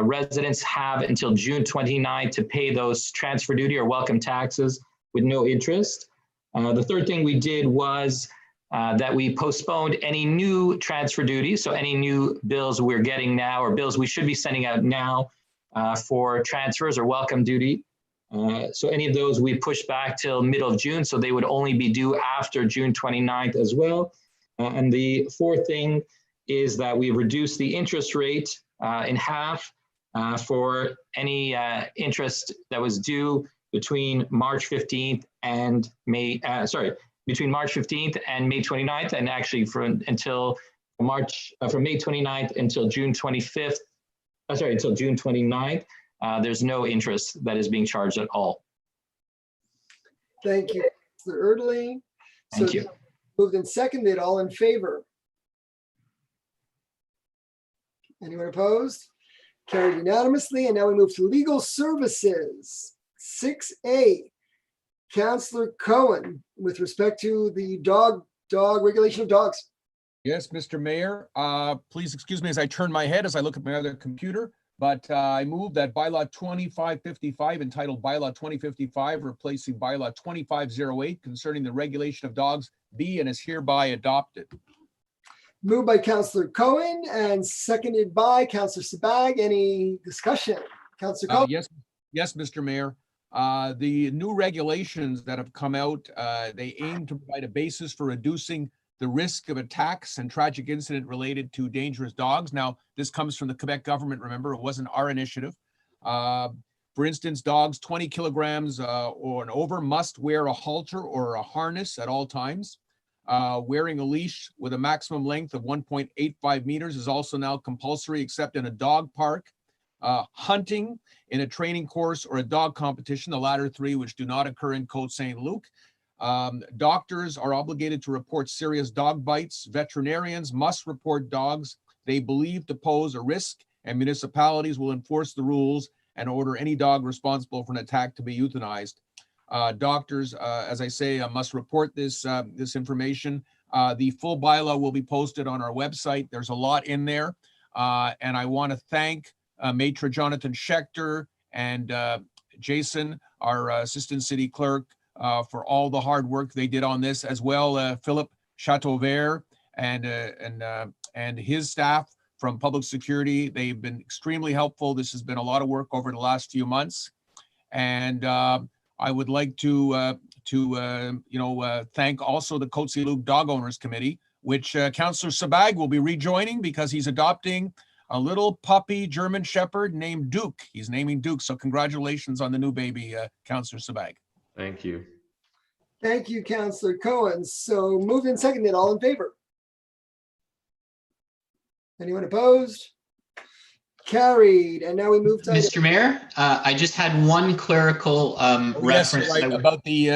residents have until June 29th to pay those transfer duty or welcome taxes with no interest. The third thing we did was that we postponed any new transfer duties. So any new bills we're getting now or bills we should be sending out now for transfers or welcome duty. So any of those we pushed back till middle of June, so they would only be due after June 29th as well. And the fourth thing is that we reduced the interest rate in half for any interest that was due between March 15th and between March 15th and May 29th, and actually from May 29th until June 25th, until June 29th. There's no interest that is being charged at all. Thank you, Councillor Erdely. Thank you. Moved and seconded, all in favor? Anyone opposed? Carried unanimously, and now we move to legal services. 6A, Councillor Cohen, with respect to the dog regulation of dogs. Yes, Mr. Mayor, please excuse me as I turn my head as I look at my other computer, but I move that bylaw 2555 entitled bylaw 2055 replacing bylaw 2508 concerning the regulation of dogs be and is hereby adopted. Moved by Councillor Cohen and seconded by Councillor Sabag. Any discussion? Councillor Cohen? Yes, Mr. Mayor. The new regulations that have come out, they aim to provide a basis for reducing the risk of attacks and tragic incident related to dangerous dogs. Now, this comes from the Quebec government, remember, it wasn't our initiative. For instance, dogs 20 kilograms or and over must wear a halter or a harness at all times. Wearing a leash with a maximum length of 1.85 meters is also now compulsory except in a dog park. Hunting in a training course or a dog competition, the latter three which do not occur in Côte Saint-Luc. Doctors are obligated to report serious dog bites. Veterinarians must report dogs they believe to pose a risk, and municipalities will enforce the rules and order any dog responsible for an attack to be euthanized. Doctors, as I say, must report this information. The full bylaw will be posted on our website. There's a lot in there. And I want to thank Maitre Jonathan Schechter and Jason, our assistant city clerk, for all the hard work they did on this, as well Philip Chateauvert and his staff from public security. They've been extremely helpful. This has been a lot of work over the last few months. And I would like to thank also the Côte Saint-Luc Dog Owners Committee, which Councillor Sabag will be rejoining because he's adopting a little puppy German Shepherd named Duke. He's naming Duke. So congratulations on the new baby, Councillor Sabag. Thank you. Thank you, Councillor Cohen. So moved and seconded, all in favor? Anyone opposed? Carried. And now we move to Mr. Mayor, I just had one clerical reference. Yes, right, about the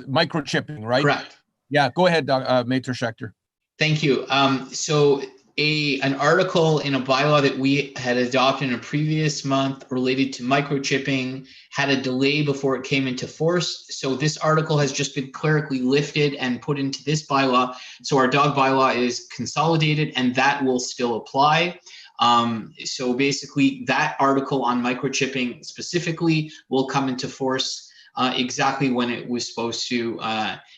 microchipping, right? Correct. Yeah, go ahead, Maitre Schechter. Thank you. So an article in a bylaw that we had adopted in a previous month related to microchipping had a delay before it came into force. So this article has just been clerically lifted and put into this bylaw. So our dog bylaw is consolidated and that will still apply. So basically that article on microchipping specifically will come into force exactly when it was supposed to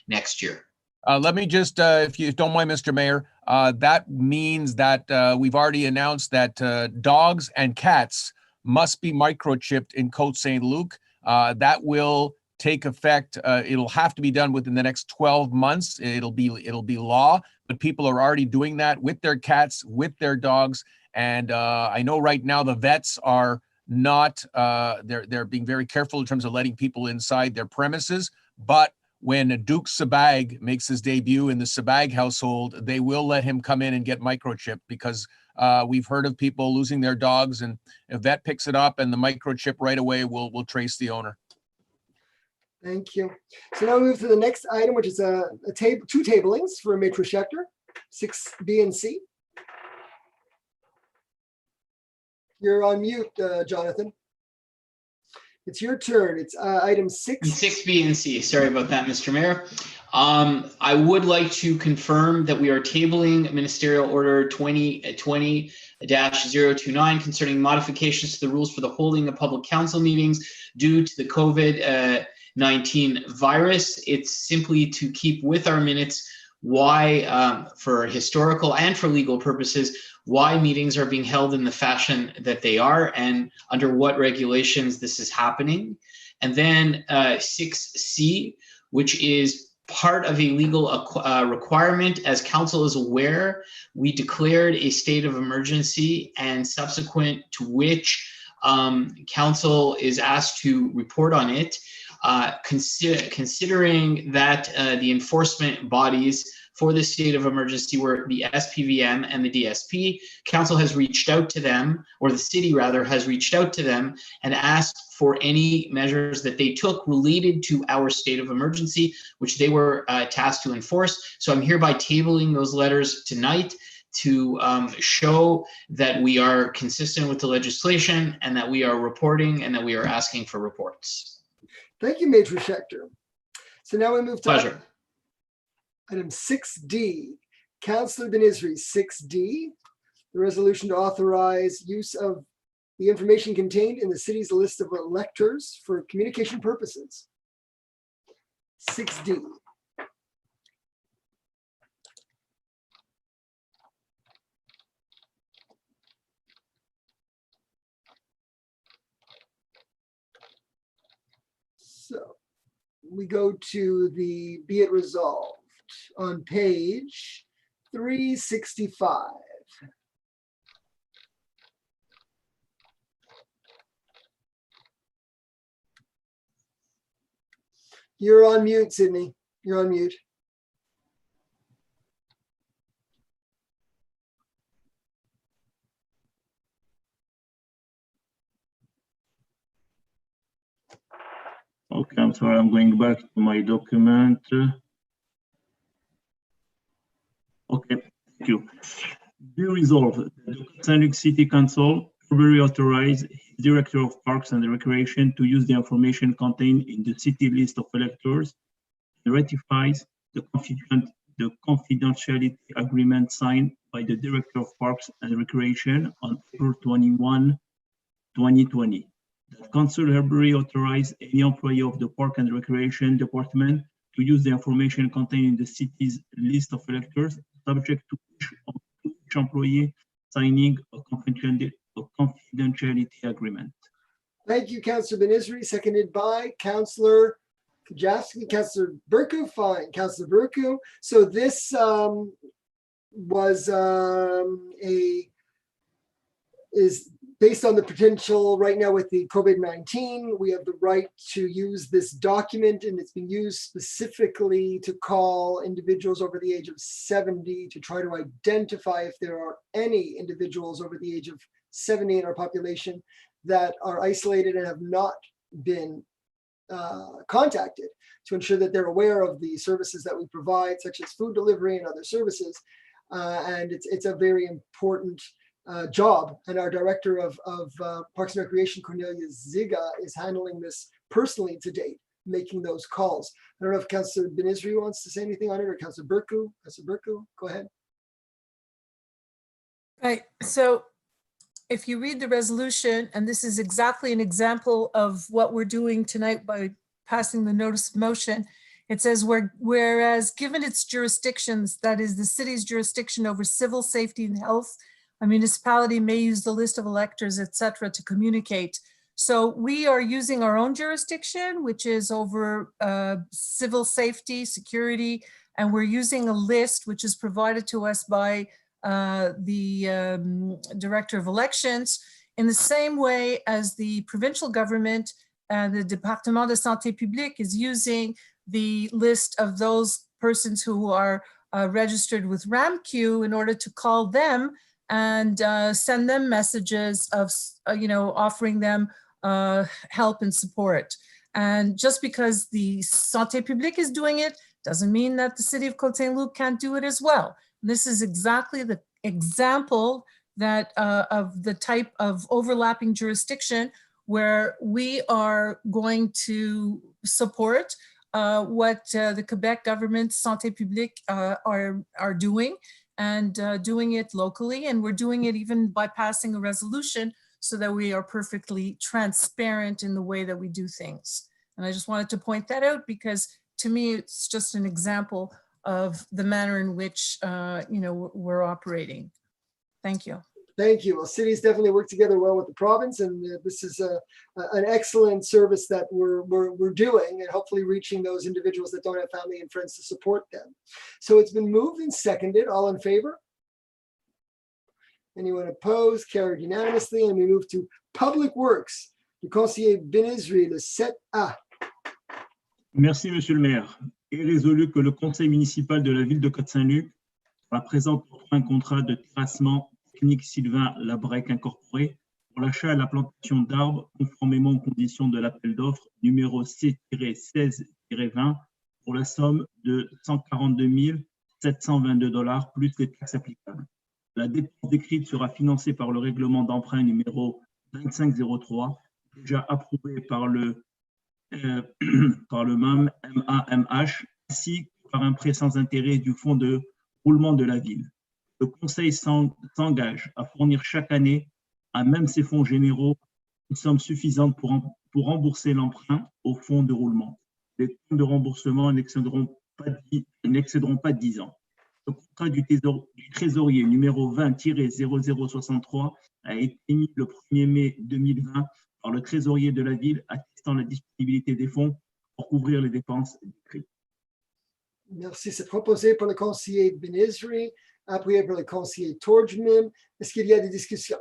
next year. Let me just, if you don't mind, Mr. Mayor, that means that we've already announced that dogs and cats must be microchipped in Côte Saint-Luc. That will take effect. It'll have to be done within the next 12 months. It'll be law, but people are already doing that with their cats, with their dogs. And I know right now the vets are not, they're being very careful in terms of letting people inside their premises, but when Duke Sabag makes his debut in the Sabag household, they will let him come in and get microchipped because we've heard of people losing their dogs, and if vet picks it up and the microchip right away, we'll trace the owner. Thank you. So now we move to the next item, which is two tablings for Maitre Schechter, 6B and C. You're on mute, Jonathan. It's your turn. It's item 6. 6B and C. Sorry about that, Mr. Mayor. I would like to confirm that we are tabling Ministerial Order 2020-029 concerning modifications to the rules for the holding of public council meetings due to the COVID-19 virus. It's simply to keep with our minutes why, for historical and for legal purposes, why meetings are being held in the fashion that they are and under what regulations this is happening. And then 6C, which is part of a legal requirement. As council is aware, we declared a state of emergency, and subsequent to which council is asked to report on it. Considering that the enforcement bodies for the state of emergency were the SPVM and the DSP, council has reached out to them, or the city rather has reached out to them and asked for any measures that they took related to our state of emergency, which they were tasked to enforce. So I'm hereby tabling those letters tonight to show that we are consistent with the legislation and that we are reporting and that we are asking for reports. Thank you, Maitre Schechter. So now we move to Pleasure. item 6D. Councillor Ben-Isri, 6D, the resolution to authorize use of the information contained in the city's list of electors for communication purposes. 6D. So we go to the be it resolved on page 365. You're on mute, Sydney. You're on mute. Okay, I'm sorry, I'm going back to my document. Okay, thank you. Be resolved that the Côte Saint-Luc City Council verbally authorize Director of Parks and Recreation to use the information contained in the city list of electors and ratifies the confidentiality agreement signed by the Director of Parks and Recreation on April 21, 2020. That Council hereby authorize any employee of the Park and Recreation Department to use the information contained in the city's list of electors, subject to each employee signing a confidentiality agreement. Thank you, Councillor Ben-Isri, seconded by Councillor Kajewski. Councillor Burku, fine. Councillor Burku. So this is based on the potential right now with the COVID-19. We have the right to use this document, and it's been used specifically to call individuals over the age of 70 to try to identify if there are any individuals over the age of 70 in our population that are isolated and have not been contacted to ensure that they're aware of the services that we provide, such as food delivery and other services. And it's a very important job. And our director of Parks and Recreation, Cornelia Ziga, is handling this personally to date, making those calls. I don't know if Councillor Benizri wants to say anything on it, or Councillor Burku. Councillor Burku, go ahead. Right. So if you read the resolution, and this is exactly an example of what we're doing tonight by passing the notice of motion, it says, whereas given its jurisdictions, that is the city's jurisdiction over civil safety and health, a municipality may use the list of electors, et cetera, to communicate. So we are using our own jurisdiction, which is over civil safety, security, and we're using a list which is provided to us by the Director of Elections, in the same way as the provincial government, the Département de Santé Publique is using the list of those persons who are registered with RAMQ in order to call them and send them messages of, offering them help and support. And just because the Santé Publique is doing it, doesn't mean that the city of Côte Saint-Luc can't do it as well. This is exactly the example that of the type of overlapping jurisdiction where we are going to support what the Quebec government Santé Publique are doing, and doing it locally. And we're doing it even by passing a resolution so that we are perfectly transparent in the way that we do things. And I just wanted to point that out because to me, it's just an example of the manner in which, we're operating. Thank you. Thank you. Well, cities definitely work together well with the province, and this is an excellent service that we're doing, and hopefully reaching those individuals that don't have family and friends to support them. So it's been moved and seconded. All in favor? Anyone opposed? Carried unanimously. And we move to Public Works. Le conseiller Benizri, le 7A. Merci, Monsieur le maire. Est résolu que le conseil municipal de la ville de Côte Saint-Luc présente un contrat de terrassement technique Sylvain Labrec incorporé pour l'achat et la plantation d'arbres conformément aux conditions de l'appel d'offres numéro C-16-20 pour la somme de 142 722 $ plus les taxes applicables. La dépense décrite sera financée par le règlement d'emprunt numéro 2503, déjà approuvé par le MAMH, ainsi que par un prêt sans intérêt du fonds de roulement de la ville. Le conseil s'engage à fournir chaque année, à même ses fonds généraux, une somme suffisante pour rembourser l'emprunt au fonds de roulement. Les temps de remboursement n'excéderont pas 10 ans. Le contrat du trésorier numéro 20-0063 a été émis le 1er mai 2020 par le trésorier de la ville, attestant la disponibilité des fonds pour couvrir les dépenses décrites. Merci. C'est proposé par le conseiller Benizri, appuyé par le conseiller Torgman. Est-ce qu'il y a des discussions?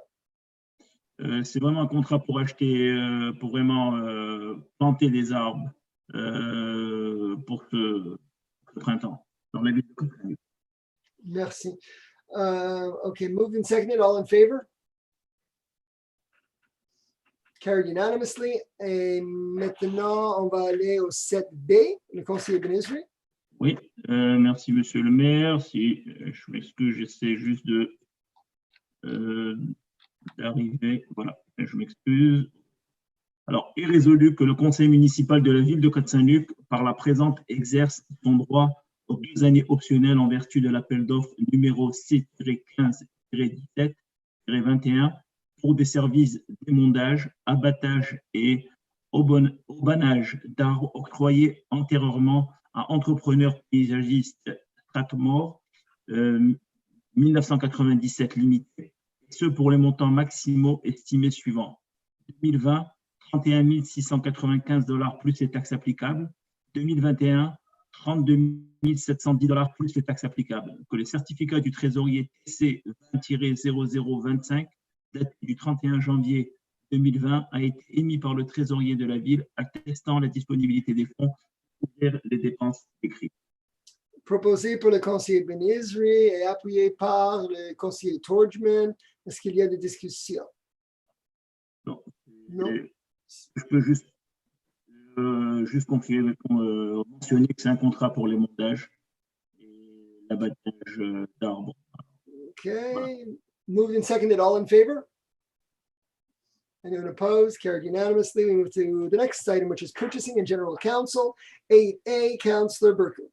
C'est vraiment un contrat pour acheter, pour vraiment planter des arbres pour ce printemps dans la ville de Côte Saint-Luc. Merci. Okay, moved and seconded. All in favor? Carried unanimously. Et maintenant, on va aller au 7B, le conseiller Benizri. Oui, merci Monsieur le maire. Si je m'excuse, j'essaie juste d'arriver. Voilà, je m'excuse. Alors, est résolu que le conseil municipal de la ville de Côte Saint-Luc, par la présente, exerce son droit aux 2 années optionnelles en vertu de l'appel d'offres numéro C-15-17-21 pour des services d'émondage, abattage et aubanage d'arbres octroyés antérieurement à entrepreneur paysagiste Stratmore 1997 limité, ce pour les montants maximaux estimés suivants. 2020, 31 695 $ plus les taxes applicables. 2021, 32 710 $ plus les taxes applicables. Que le certificat du trésorier TC 20-0025 daté du 31 janvier 2020 a été émis par le trésorier de la ville attestant la disponibilité des fonds pour couvrir les dépenses décrites. Proposé par le conseiller Benizri et appuyé par le conseiller Torgman. Est-ce qu'il y a des discussions? Non. Non. Je peux juste juste mentionner que c'est un contrat pour les montages et l'abattage d'arbres. Okay, moved and seconded, all in favor? Anyone opposed? Carried unanimously. We move to the next item, which is purchasing and general counsel. 8A, Councillor Berkouw.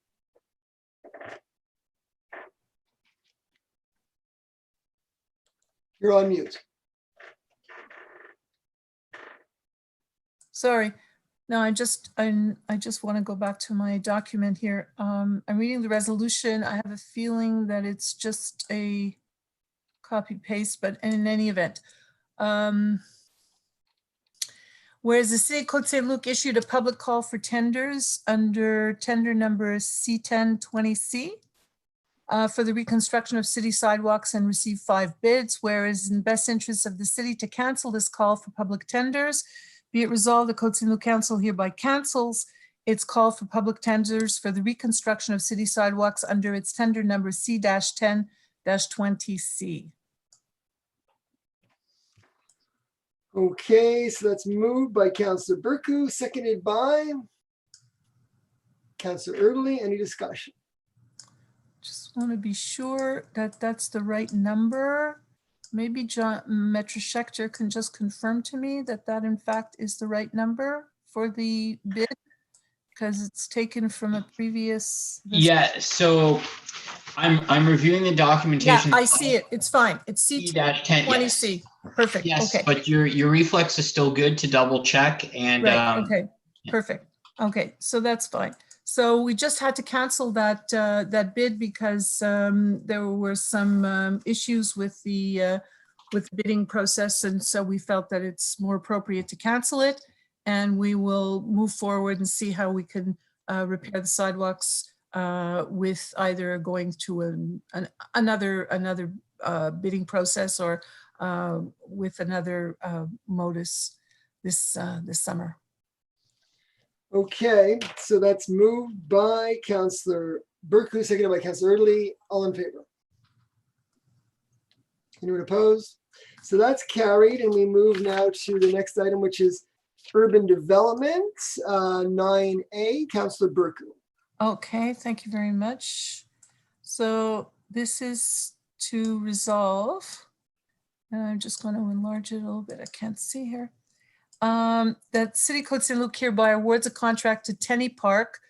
You're on mute. Sorry. No, I just want to go back to my document here. I'm reading the resolution. I have a feeling that it's just a copy paste, but in any event. Whereas the city of Côte Saint-Luc issued a public call for tenders under tender number C1020C for the reconstruction of city sidewalks and received 5 bids, whereas in the best interest of the city to cancel this call for public tenders, be it resolved, the Côte Saint-Luc Council hereby cancels its call for public tenders for the reconstruction of city sidewalks under its tender number C-10-20C. Okay, so that's moved by Councillor Berkouw, seconded by Councillor Erdely. Any discussion? Just want to be sure that that's the right number. Maybe John Metroschechter can just confirm to me that that in fact is the right number for the bid, because it's taken from a previous. Yeah, so I'm reviewing the Yeah, documentation. I see it. It's fine. It's C-10, C20C. Perfect. Yes, Okay. but your reflex is still good to double check and Right. Okay. yeah. Perfect. Okay. So that's fine. So we just had to cancel that that bid because there were some issues with the bidding process, and so we felt that it's more appropriate to cancel it, and we will move forward and see how we can repair the sidewalks with either going to another bidding process or with another modus this summer. Okay, so that's moved by Councillor Berkouw, seconded by Councillor Erdely. All in favor? Anyone opposed? So that's carried, and we move now to the next item, which is urban development, 9A, Councillor Berkouw. Okay, thank you very much. So this is to resolve, and I'm just going to enlarge it a little bit. I can't see here. That City Côte Saint-Luc hereby awards a contract to Tenny Park,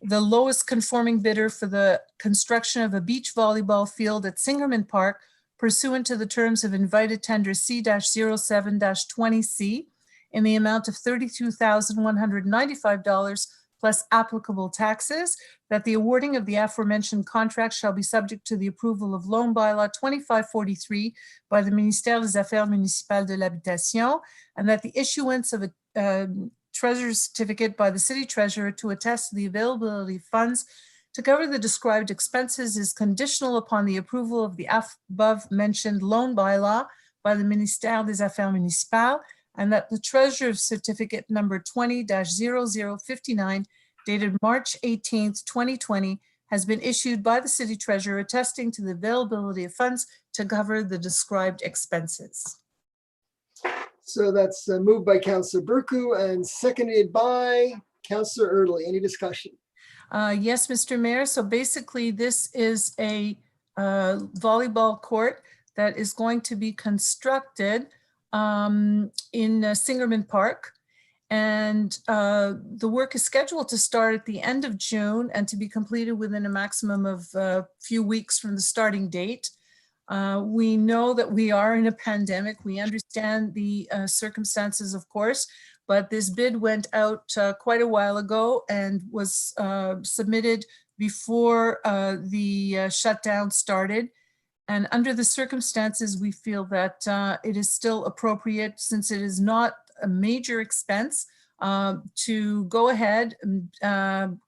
the lowest conforming bidder for the construction of a beach volleyball field at Singerman Park, pursuant to the terms of invited tender C-07-20C in the amount of $32,195 plus applicable taxes, that the awarding of the aforementioned contract shall be subject to the approval of Loan Bylaw 2543 by the Ministère des Affaires Municipales de l'Habitation, and that the issuance of a treasurer's certificate by the city treasurer to attest to the availability of funds to cover the described expenses is conditional upon the approval of the above mentioned loan bylaw by the Ministère des Affaires Municipales, and that the treasurer's certificate number 20-0059 dated March 18th, 2020 has been issued by the city treasurer attesting to the availability of funds to cover the described expenses. So that's moved by Councillor Berkouw and seconded by Councillor Erdely. Any discussion? Yes, Mr. Mayor. So basically this is a volleyball court that is going to be constructed in Singerman Park. And the work is scheduled to start at the end of June and to be completed within a maximum of a few weeks from the starting date. We know that we are in a pandemic. We understand the circumstances, of course, but this bid went out quite a while ago and was submitted before the shutdown started. And under the circumstances, we feel that it is still appropriate, since it is not a major expense, to go ahead and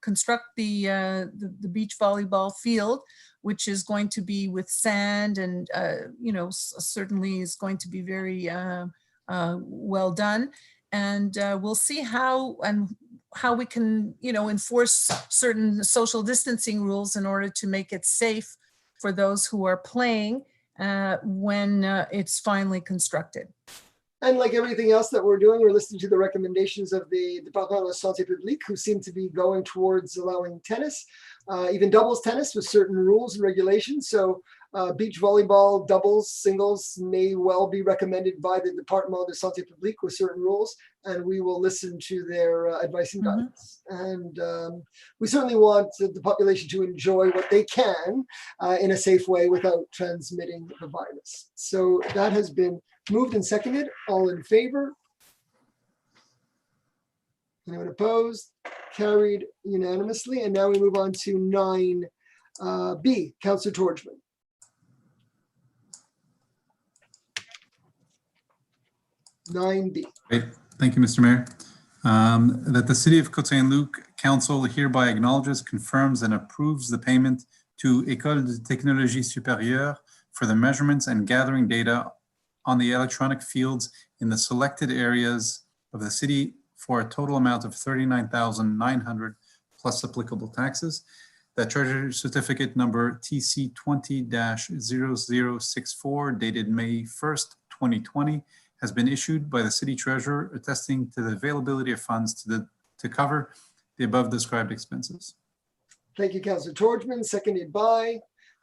construct the beach volleyball field, which is going to be with sand and, you know, certainly is going to be very well done. And we'll see how we can, you know, enforce certain social distancing rules in order to make it safe for those who are playing when it's finally constructed. And like everything else that we're doing, we're listening to the recommendations of the Department de la Santé Publique, who seem to be going towards allowing tennis, even doubles tennis with certain rules and regulations. So beach volleyball, doubles, singles may well be recommended by the Department de Santé Publique with certain rules, and we will listen to their advice and guidance. And we certainly want the population to enjoy what they can in a safe way without transmitting the virus. So that has been moved and seconded. All in favor? Anyone opposed? Carried unanimously. And now we move on to 9B, Councillor Torgman. Great. Thank you, Mr. Mayor. That the City of Côte Saint-Luc Council hereby acknowledges, confirms, and approves the payment to École de Technologie Supérieure for the measurements and gathering data on the electronic fields in the selected areas of the city for a total amount of $39,900 plus applicable taxes. That Treasury Certificate number TC 20-0064 dated May 1st, 2020 has been issued by the City Treasurer, attesting to the availability of funds to cover the above described expenses. Thank you, Councillor Torgman, seconded by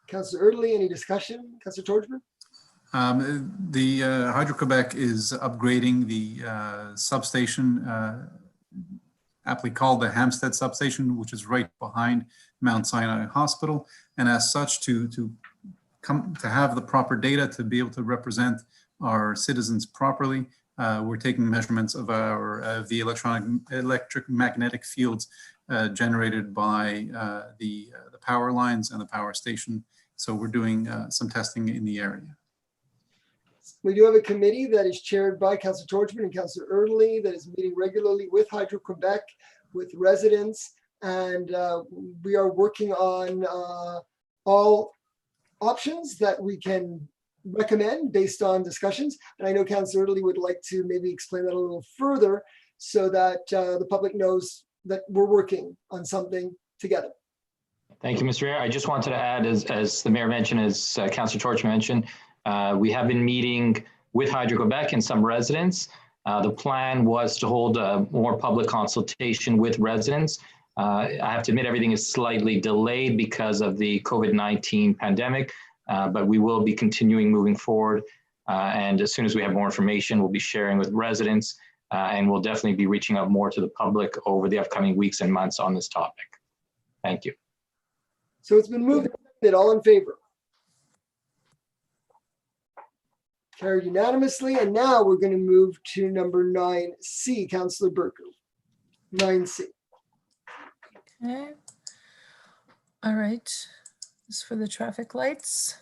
Councillor Erdely. Any discussion, Councillor Torgman? The Hydro-Quebec is upgrading the substation, aptly called the Hampstead substation, which is right behind Mount Sinai Hospital. And as such, to have the proper data to be able to represent our citizens properly, we're taking measurements of the electric magnetic fields generated by the power lines and the power station. So we're doing some testing in the area. We do have a committee that is chaired by Councillor Torgman and Councillor Erdely that is meeting regularly with Hydro-Quebec, with residents, and we are working on all options that we can recommend based on discussions. And I know Councillor Erdely would like to maybe explain that a little further so that the public knows that we're working on something together. Thank you, Mr. Mayor. I just wanted to add, as the Mayor mentioned, as Councillor Torch mentioned, we have been meeting with Hydro-Quebec and some residents. The plan was to hold a more public consultation with residents. I have to admit, everything is slightly delayed because of the COVID-19 pandemic, but we will be continuing moving forward. And as soon as we have more information, we'll be sharing with residents, and we'll definitely be reaching out more to the public over the upcoming weeks and months on this topic. Thank you. So it's been moved and seconded. All in favor? Carried unanimously. And now we're going to move to number 9C, Councillor Burku. 9C. Okay. All right. This is for the traffic lights.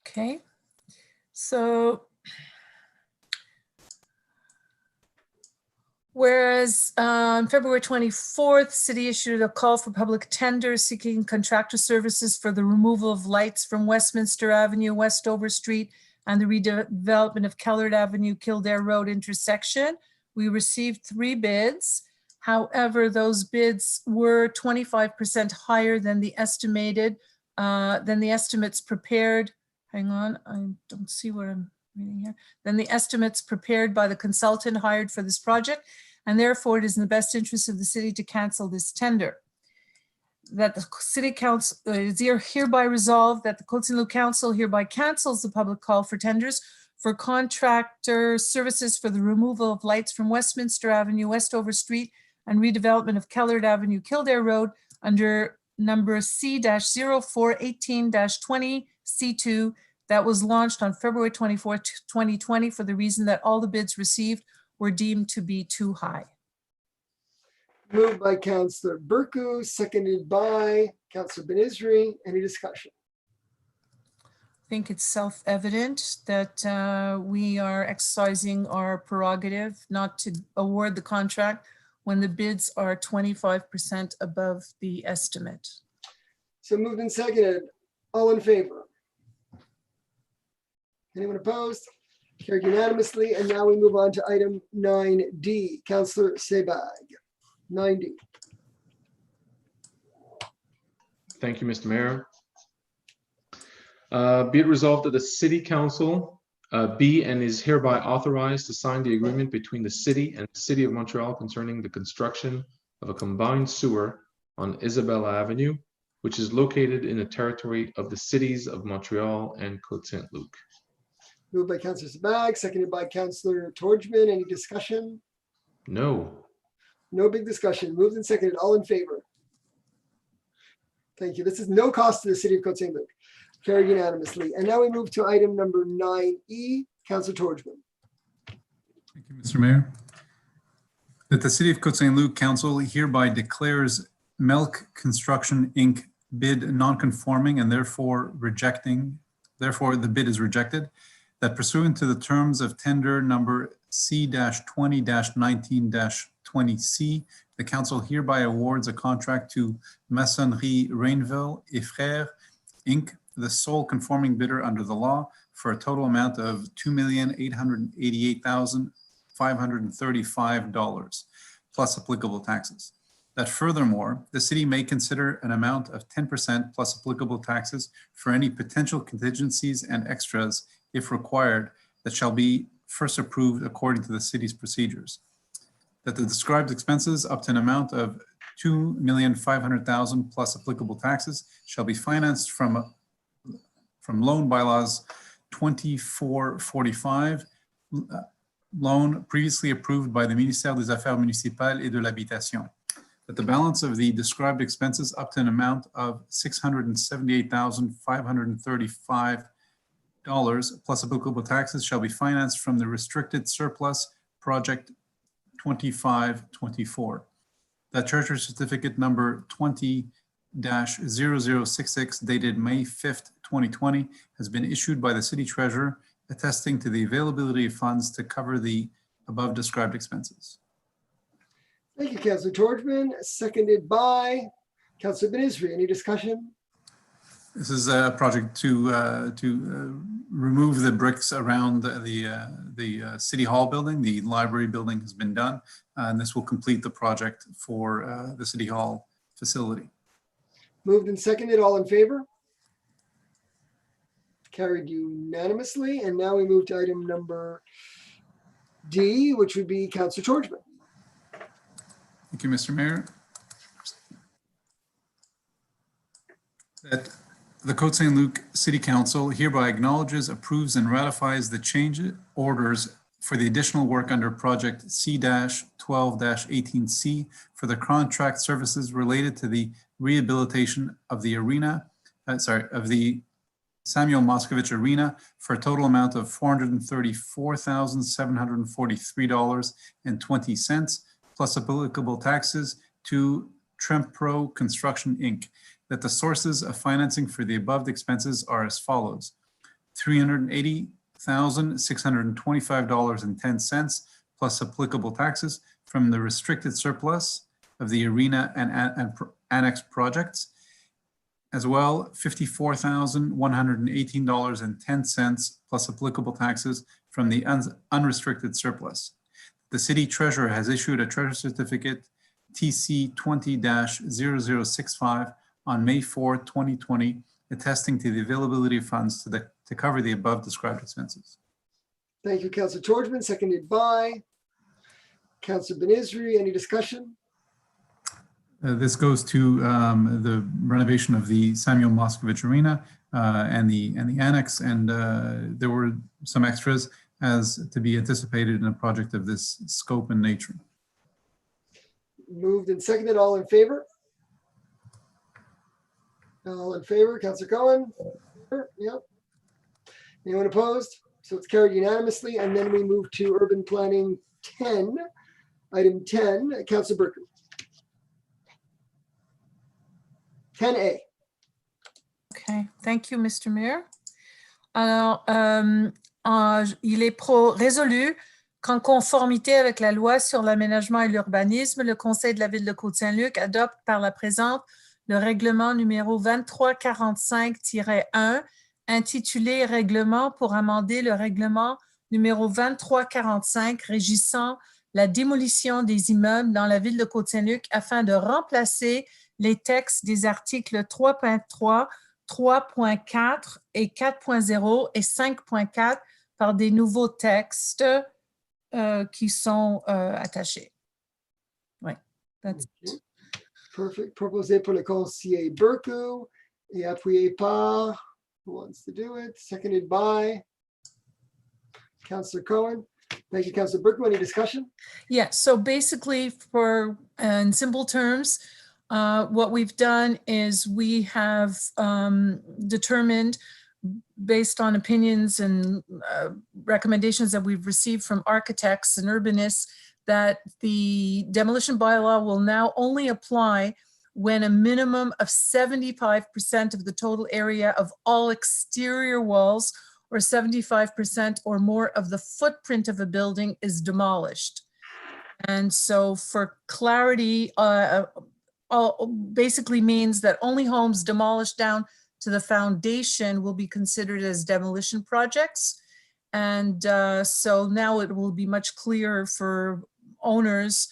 Okay. So whereas on February 24th, city issued a call for public tender seeking contractor services for the removal of lights from Westminster Avenue, Westover Street, and the redevelopment of Kellard Avenue, Kildare Road intersection. We received 3 bids. However, those bids were 25% higher than the estimates prepared. Hang on, I don't see what I'm reading here. Than the estimates prepared by the consultant hired for this project, and therefore it is in the best interest of the city to cancel this tender. That the City Council is hereby resolved that the Côte Saint-Luc Council hereby cancels the public call for tenders for contractor services for the removal of lights from Westminster Avenue, Westover Street, and redevelopment of Kellard Avenue, Kildare Road under number C-0418-20 C2 that was launched on February 24, 2020 for the reason that all the bids received were deemed to be too high. Moved by Councillor Burku, seconded by Councillor Ben-Isri. Any discussion? I think it's self-evident that we are exercising our prerogative not to award the contract when the bids are 25% above the estimate. So moved and seconded. All in favor? Anyone opposed? Carried unanimously. And now we move on to item 9D. Councillor Sebag. 9D. Thank you, Mr. Mayor. Be it resolved that the City Council B, and is hereby authorized to sign the agreement between the city and the City of Montreal concerning the construction of a combined sewer on Isabella Avenue, which is located in the territory of the cities of Montreal and Côte Saint-Luc. Moved by Councillor Sabag, seconded by Councillor Torgman. Any discussion? No. No big discussion. Moved and seconded. All in favor? Thank you. This is no cost to the City of Côte Saint-Luc. Carried unanimously. And now we move to item number 9E. Councillor Torgman. Thank you, Mr. Mayor. That the City of Côte Saint-Luc Council hereby declares Melk Construction Inc. bid non-conforming and therefore the bid is rejected. That pursuant to the terms of tender number C-20-19-20C, the council hereby awards a contract to Maçonnerie Rainville et Frères Inc., the sole conforming bidder under the law, for a total amount of $2,888,535 plus applicable taxes. That furthermore, the city may consider an amount of 10% plus applicable taxes for any potential contingencies and extras, if required, that shall be first approved according to the city's procedures. That the described expenses up to an amount of $2,500,000 plus applicable taxes shall be financed from loan bylaws 2445, loan previously approved by the Ministère des Affaires Municipales et de l'Habitation. That the balance of the described expenses up to an amount of $678,535 plus applicable taxes shall be financed from the restricted surplus project 2524. That Treasury Certificate number 20-0066 dated May 5th, 2020 has been issued by the City Treasurer attesting to the availability of funds to cover the above described expenses. Thank you, Councillor Torgman, seconded by Councillor Ben-Isri. Any discussion? This is a project to remove the bricks around the City Hall building. The library building has been done, and this will complete the project for the City Hall facility. Moved and seconded. All in favor? Carried unanimously. And now we move to item number D, which would be Councillor Torgman. Thank you, Mr. Mayor. That the Côte Saint-Luc City Council hereby acknowledges, approves, and ratifies the change orders for the additional work under project C-12-18C for the contract services related to the rehabilitation of the Samuel Moscovich Arena for a total amount of $434,743.20 plus applicable taxes to Trempro Construction Inc. That the sources of financing for the above expenses are as follows: $380,625.10 plus applicable taxes from the restricted surplus of the arena and annex projects, as well $54,118.10 plus applicable taxes from the unrestricted surplus. The City Treasurer has issued a Treasury Certificate TC 20-0065 on May 4, 2020, attesting to the availability of funds to cover the above described expenses. Thank you, Councillor Torgman, seconded by Councillor Ben-Isri. Any discussion? This goes to the renovation of the Samuel Moscovich Arena and the annex, and there were some extras as to be anticipated in a project of this scope and nature. Moved and seconded. All in favor? All in favor. Councillor Cohen? Yep. Anyone opposed? So it's carried unanimously. And then we move to urban planning 10, item 10, Councillor Berkham. 10A. Okay, thank you, Mr. Mayor. Alors, il est résolu qu'en conformité avec la loi sur l'aménagement et l'urbanisme, le Conseil de la Ville de Côte-Saint-Luc adopte par la présente le règlement numéro 2345-1, intitulé « Règlement pour amender le règlement numéro 2345 régissant la démolition des immeubles dans la Ville de Côte-Saint-Luc afin de remplacer les textes des articles 3.3, 3.4 et 4.0 et 5.4 par des nouveaux textes qui sont attachés. Ouais, that's it. Perfect. Proposé pour le conseiller Burku et appuyé par, who wants to do it? Seconded by Councillor Cohen. Thank you, Councillor Burku. Any discussion? Yeah, so basically in simple terms, what we've done is we have determined, based on opinions and recommendations that we've received from architects and urbanists, that the demolition bylaw will now only apply when a minimum of 75% of the total area of all exterior walls or 75% or more of the footprint of a building is demolished. And so for clarity, basically means that only homes demolished down to the foundation will be considered as demolition projects. And so now it will be much clearer for owners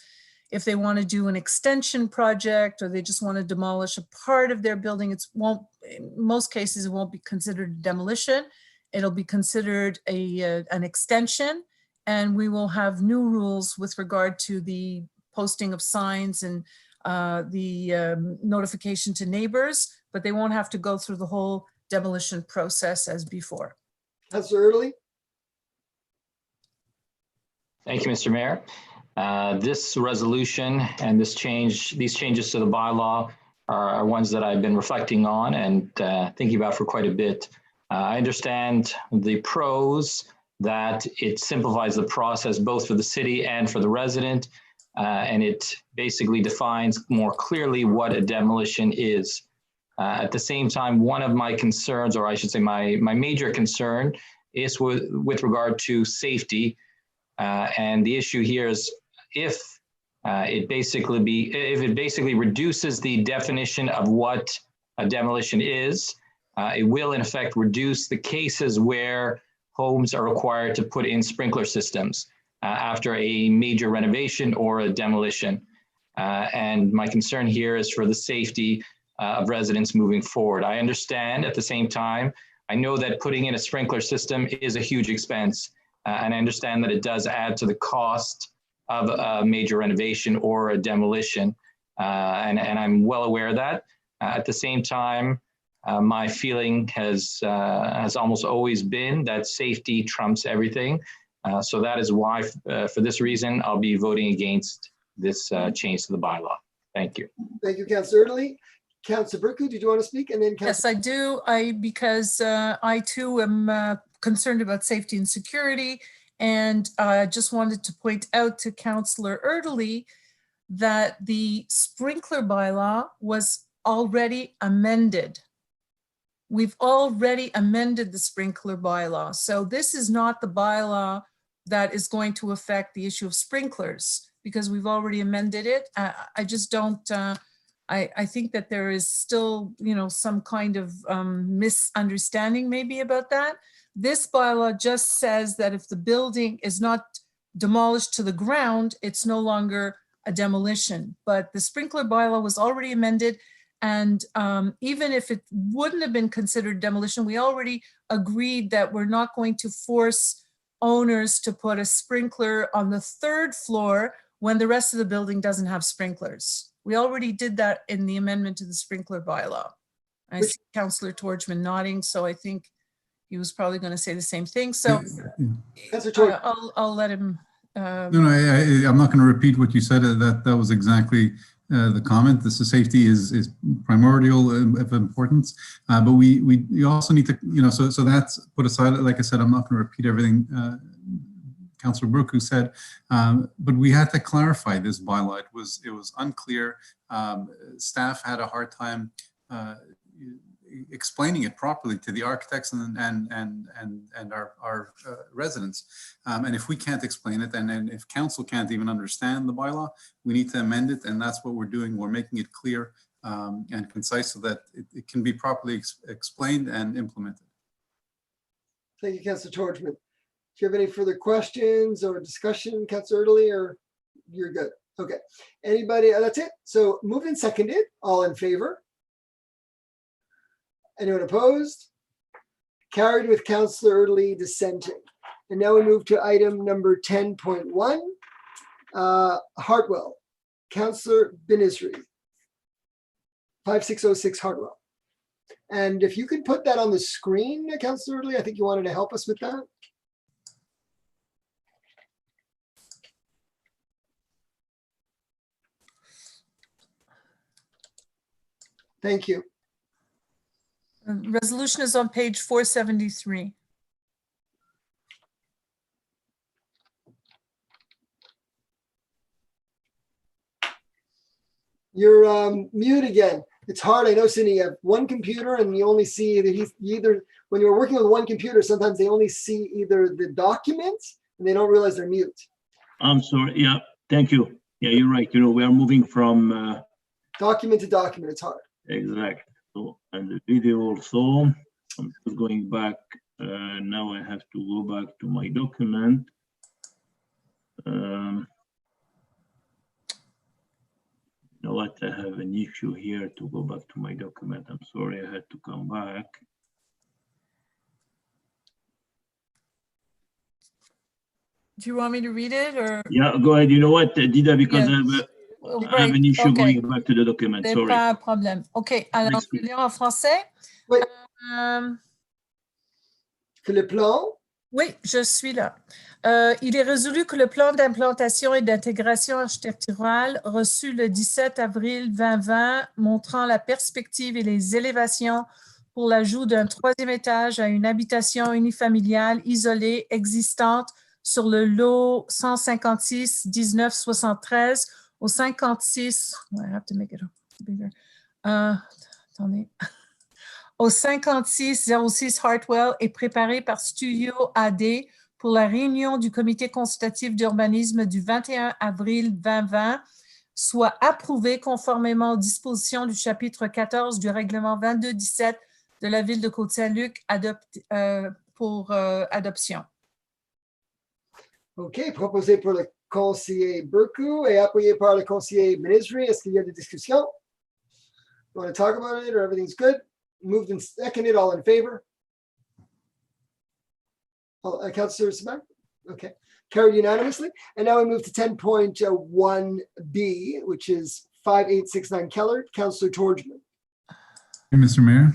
if they want to do an extension project or they just want to demolish a part of their building. In most cases, it won't be considered demolition. It'll be considered an extension, and we will have new rules with regard to the posting of signs and the notification to neighbors, but they won't have to go through the whole demolition process as before. Councillor Early. Thank you, Mr. Mayor. This resolution and these changes to the bylaw are ones that I've been reflecting on and thinking about for quite a bit. I understand the pros, that it simplifies the process both for the city and for the resident, and it basically defines more clearly what a demolition is. At the same time, one of my concerns, or I should say my major concern, is with regard to safety. And the issue here is if it basically reduces the definition of what a demolition is, it will in effect reduce the cases where homes are required to put in sprinkler systems after a major renovation or a demolition. And my concern here is for the safety of residents moving forward. I understand at the same time, I know that putting in a sprinkler system is a huge expense. And I understand that it does add to the cost of a major renovation or a demolition. And I'm well aware of that. At the same time, my feeling has almost always been that safety trumps everything. So that is why, for this reason, I'll be voting against this change to the bylaw. Thank you. Thank you, Councillor Early. Councillor Burku, did you want to speak? And then Yes, I do. Because I too am concerned about safety and security. And I just wanted to point out to Councillor Erdely that the sprinkler bylaw was already amended. We've already amended the sprinkler bylaw. So this is not the bylaw that is going to affect the issue of sprinklers because we've already amended it. I just don't, I think that there is still, some kind of misunderstanding maybe about that. This bylaw just says that if the building is not demolished to the ground, it's no longer a demolition. But the sprinkler bylaw was already amended. And even if it wouldn't have been considered demolition, we already agreed that we're not going to force owners to put a sprinkler on the third floor when the rest of the building doesn't have sprinklers. We already did that in the amendment to the sprinkler bylaw. I see Councillor Torchman nodding, so I think he was probably going to say the same thing. So I'll let him. No, I'm not going to repeat what you said. That was exactly the comment. This safety is primordial of importance, but we also need to, so that's put aside. Like I said, I'm not going to repeat everything Councillor Burku said, but we had to clarify this bylaw. It was unclear. Staff had a hard time explaining it properly to the architects and our residents. And if we can't explain it, and then if council can't even understand the bylaw, we need to amend it, and that's what we're doing. We're making it clear and concise so that it can be properly explained and implemented. Thank you, Councillor Torchman. Do you have any further questions or discussion, Councillor Erdely, or you're good? Okay. Anybody? That's it. So moved and seconded. All in favor? Anyone opposed? Carried with Councillor Erdely dissenting. And now we move to item number 10.1, Hartwell, Councillor Benizri, 5606 Hartwell. And if you could put that on the screen, Councillor Ridley, I think you wanted to help us with that. Thank you. Resolution is on page 473. You're mute again. It's hard. I know, Cindy, you have one computer and you only see either when you're working with one computer, sometimes they only see either the documents and they don't realize they're mute. I'm sorry. Yeah, thank you. Yeah, you're right. You know, we are moving from Document to document. It's hard. exact. So, and the video also. I'm just going back. Now I have to go back to my document. You know what? I have an issue here to go back to my document. I'm sorry, I had to come back. Do you want me to read it or? Yeah, go ahead. You know what, Dida, because Yes. I have an issue Okay. going back to the document. C'est Sorry. pas un problème. OK, alors je Excuse. vais lire en français. Oui. Que le plan, Oui, je suis là. Il est résolu que le plan d'implantation et d'intégration architecturale reçu le 17 avril 2020 montrant la perspective et les élévations pour l'ajout d'un troisième étage à une habitation unifamiliale isolée existante sur le lot 156 1973 au 56, I have to make it bigger. Attendez. Au 5606 Hartwell est préparé par Studio AD pour la réunion du comité consultatif d'urbanisme du 21 avril 2020, soit approuvé conformément aux dispositions du chapitre 14 du règlement 2217 de la ville de Côte Saint-Luc pour adoption. OK, proposé par le conseiller Burku et appuyé par le conseiller Benizri. Est-ce qu'il y a des discussions? You want to talk about it or everything's good? Moved and seconded, all in favor? Councillor Samak? Okay, carried unanimously. And now we move to 10.1B, which is 5869 Keller, Councillor Torgman. Hey, Mr. Mayor,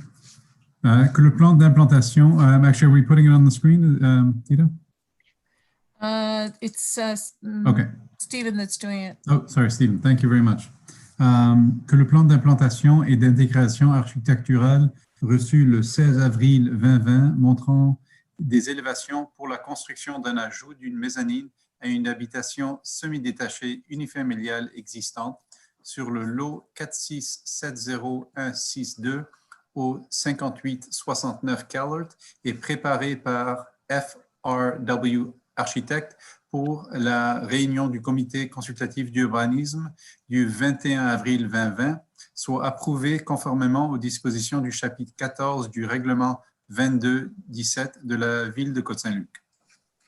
que le plan d'implantation, actually, are we putting it on the screen, Tito? It's Okay. Stephen that's doing it. Oh, sorry, Stephen. Thank you very much. Que le plan d'implantation et d'intégration architecturale reçu le 16 avril 2020 montrant des élévations pour la construction d'un ajout d'une mezzanine à une habitation semi-détachée unifamiliale existante sur le lot 4670162 au 5869 Callert est préparé par FRW Architecte pour la réunion du comité consultatif d'urbanisme du 21 avril 2020, soit approuvé conformément aux dispositions du chapitre 14 du règlement 2217 de la ville de Côte Saint-Luc.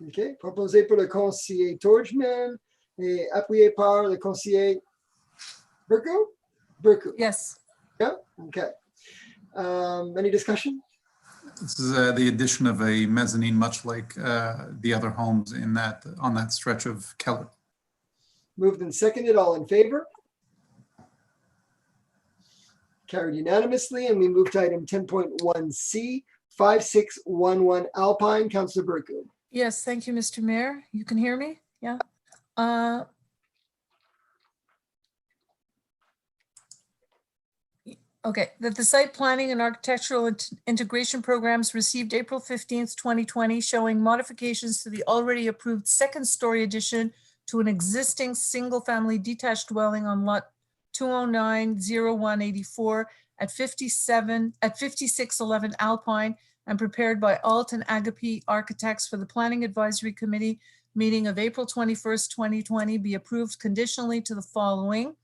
OK, proposé par le conseiller Torgman et appuyé par le conseiller Burku? Burku. Yes. Yeah, okay. Any discussion? This is the addition of a mezzanine, much like the other homes in on that stretch of Keller. Moved and seconded, all in favor? Carried unanimously, and we move to item 10.1C, 5611 Alpine, Councillor Burku. Yes, thank you, Mr. Mayor. You can hear me? Yeah. Okay, that the site planning and architectural integration programs received April 15th, 2020, showing modifications to the already approved second-story addition to an existing single-family detached dwelling on lot 209-0184 at 5611 Alpine and prepared by Alt and Agape Architects for the Planning Advisory Committee meeting of April 21st, 2020 be approved conditionally to the following: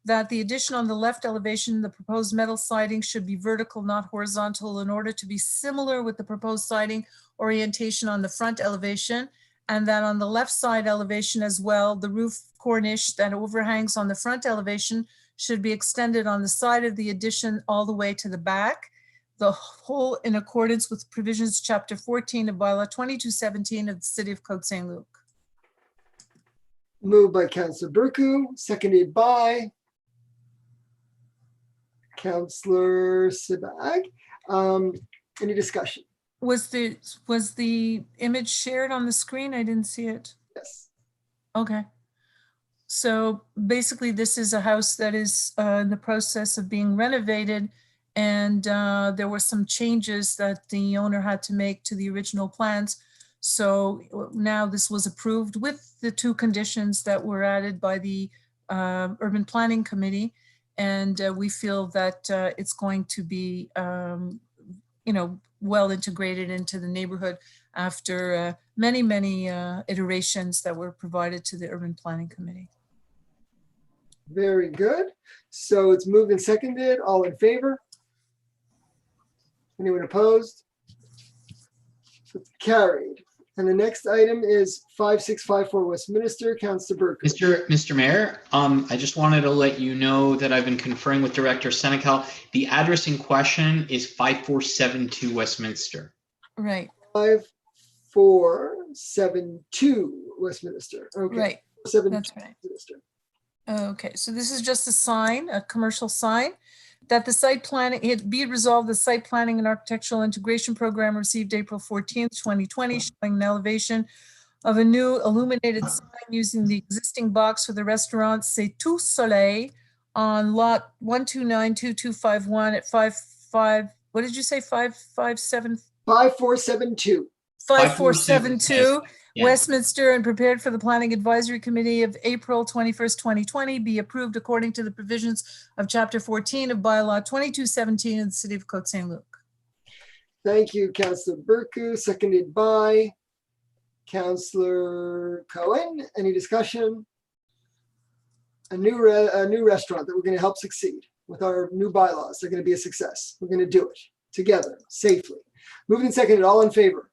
that the addition on the left elevation, the proposed metal siding should be vertical, not horizontal, in order to be similar with the proposed siding orientation on the front elevation, and that on the left side elevation as well, the roof cornice that overhangs on the front elevation should be extended on the side of the addition all the way to the back, the whole in accordance with provisions chapter 14 of bylaw 2217 of the city of Côte Saint-Luc. Moved by Councillor Burku, seconded by Councillor Sibag. Any discussion? Was the image shared on the screen? I didn't see it. Yes. Okay. So basically, this is a house that is in the process of being renovated, and there were some changes that the owner had to make to the original plans. So now this was approved with the two conditions that were added by the Urban Planning Committee, and we feel that it's going to be, well integrated into the neighborhood after many iterations that were provided to the Urban Planning Committee. Very good. So it's moved and seconded. All in favor? Anyone opposed? It's carried. And the next item is 5654 Westminster. Councillor Burke. Mr. Mayor, I just wanted to let you know that I've been conferring with Director Senecal. The address in question is 5472 Westminster. Right. 5472 Westminster. Okay. Right. That's right. Westminster. Okay, so this is just a sign, a commercial sign, that the site planning, it be resolved, the site planning and architectural integration program received April 14th, 2020, showing an elevation of a new illuminated sign using the existing box for the restaurant C'est Tout Soleil on lot 1292251 at 55, what did you say, 557? 5472. 5472. Yeah. Westminster, and prepared for the Planning Advisory Committee of April 21st, 2020, be approved according to the provisions of Chapter 14 of Bylaw 2217 of the City of Côte Saint-Luc. Thank you, Councillor Burku, seconded by Councillor Cohen. Any discussion? A new restaurant that we're going to help succeed with our new bylaws. They're going to be a success. We're going to do it together, safely. Moved and seconded, all in favor?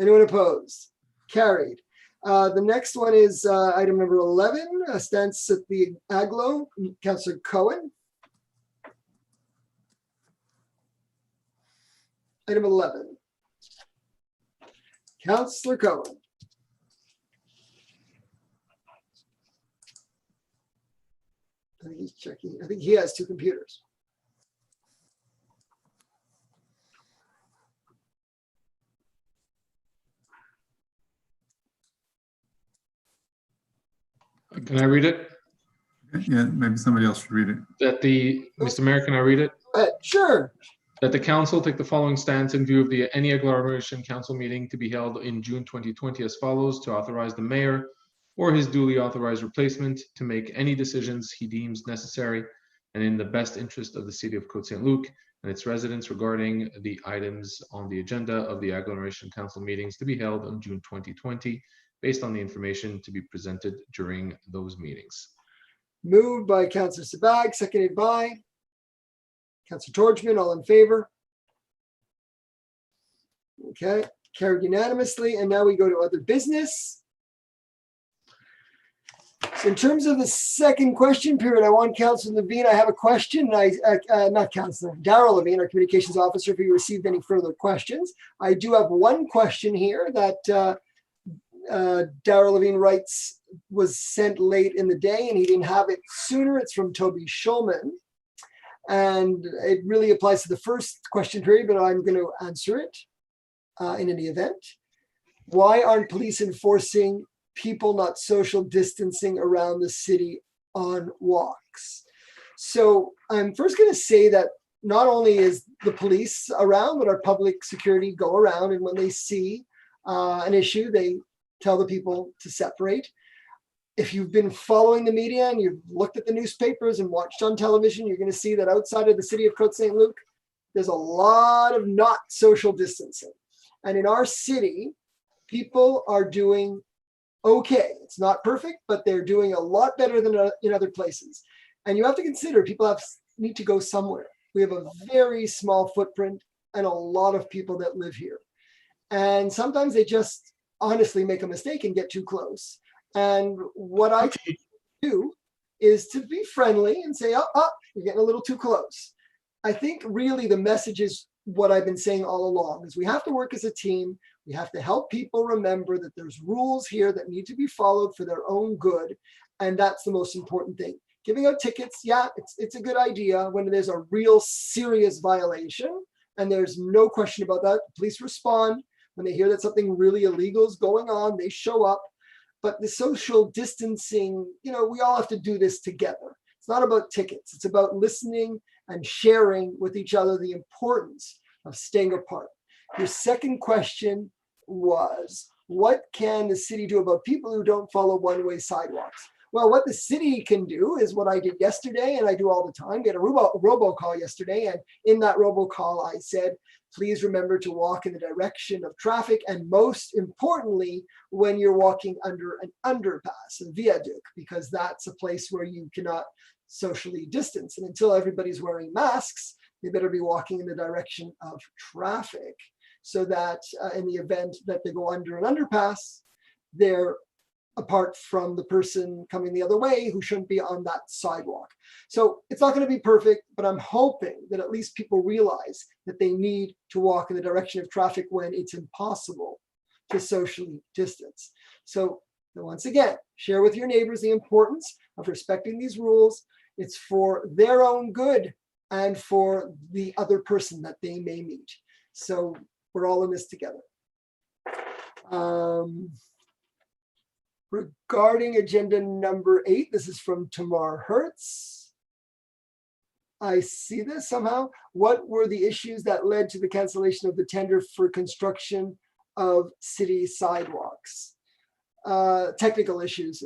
Anyone opposed? Carried. The next one is item number 11, stance at the Aglo. Councillor Cohen. Item 11. Councillor Cohen. I think he's checking. I think he has two computers. Can I read it? Yeah, maybe somebody else should read it. Mr. Mayor, can I read it? Sure. That the council take the following stance in view of any agglomeration council meeting to be held in June 2020 as follows: to authorize the mayor or his duly authorized replacement to make any decisions he deems necessary and in the best interest of the city of Côte Saint-Luc and its residents regarding the items on the agenda of the agglomeration council meetings to be held on June 2020, based on the information to be presented during those meetings. Moved by Councillor Sabag, seconded by Councillor Torchman. All in favor? Okay, carried unanimously. And now we go to other business. So in terms of the second question period, I want Councillor Levine. I have a question. Not Councillor, Darrell Levine, our communications officer, if you received any further questions. I do have one question here that Darrell Levine writes was sent late in the day and he didn't have it sooner. It's from Toby Schulman. And it really applies to the first question period, but I'm going to answer it in any event. Why aren't police enforcing people not social distancing around the city on walks? So I'm first going to say that not only is the police around, but our public security go around, and when they see an issue, they tell the people to separate. If you've been following the media and you've looked at the newspapers and watched on television, you're going to see that outside of the city of Côte Saint-Luc, there's a lot of not social distancing. And in our city, people are doing okay. It's not perfect, but they're doing a lot better than in other places. And you have to consider people need to go somewhere. We have a very small footprint and a lot of people that live here. And sometimes they just honestly make a mistake and get too close. And what I do is to be friendly and say, oh, you're getting a little too close. I think really the message is what I've been saying all along, is we have to work as a team. We have to help people remember that there's rules here that need to be followed for their own good. And that's the most important thing. Giving out tickets, yeah, it's a good idea when there's a real serious violation. And there's no question about that. Police respond when they hear that something really illegal is going on, they show up. But the social distancing, we all have to do this together. It's not about tickets. It's about listening and sharing with each other the importance of staying apart. Your second question was, what can the city do about people who don't follow one-way sidewalks? Well, what the city can do is what I did yesterday, and I do all the time. Get a robocall yesterday, and in that robocall, I said, please remember to walk in the direction of traffic, and most importantly, when you're walking under an underpass, a viaduct, because that's a place where you cannot socially distance. And until everybody's wearing masks, they better be walking in the direction of traffic, so that in the event that they go under an underpass, they're apart from the person coming the other way who shouldn't be on that sidewalk. So it's not going to be perfect, but I'm hoping that at least people realize that they need to walk in the direction of traffic when it's impossible to socially distance. So once again, share with your neighbors the importance of respecting these rules. It's for their own good and for the other person that they may meet. So we're all in this together. Regarding agenda number 8, this is from Tamar Hertz. I see this somehow. What were the issues that led to the cancellation of the tender for construction of city sidewalks? Technical issues.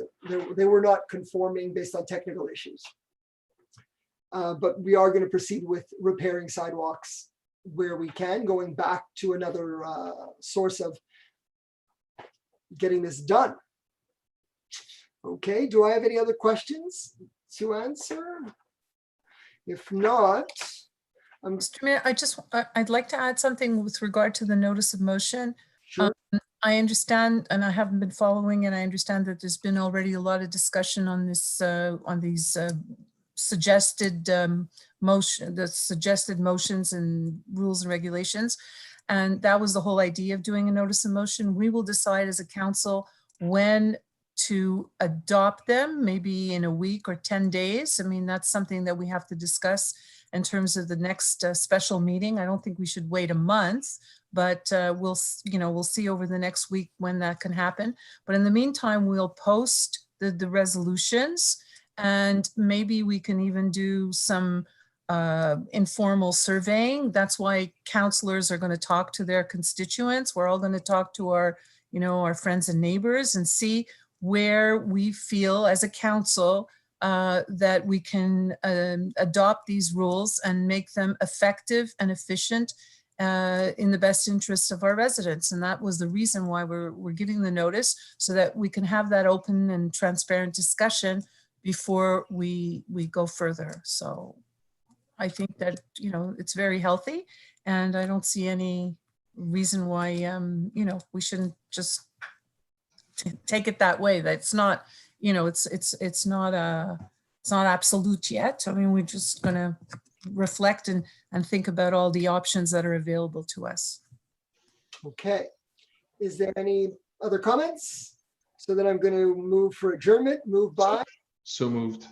They were not conforming based on technical issues. But we are going to proceed with repairing sidewalks where we can, going back to another source of getting this done. Okay, do I have any other questions to answer? If not, Mr. Mayor, I'd like to add something with regard to the notice of motion. sure. I understand, and I haven't been following, and I understand that there's been already a lot of discussion on this, on these suggested suggested motions and rules and regulations. And that was the whole idea of doing a notice of motion. We will decide as a council when to adopt them, maybe in a week or 10 days. I mean, that's something that we have to discuss in terms of the next special meeting. I don't think we should wait a month, but we'll see over the next week when that can happen. But in the meantime, we'll post the resolutions, and maybe we can even do some informal surveying. That's why councillors are going to talk to their constituents. We're all going to talk to our friends and neighbors and see where we feel as a council that we can adopt these rules and make them effective and efficient in the best interest of our residents. And that was the reason why we're giving the notice, so that we can have that open and transparent discussion before we go further. So I think that, it's very healthy, and I don't see any reason why, we shouldn't just take it that way. That's not, it's not absolute yet. I mean, we're just going to reflect and think about all the options that are available to us. Okay. Is there any other comments? So then I'm going to move for adjournment. Moved by So moved,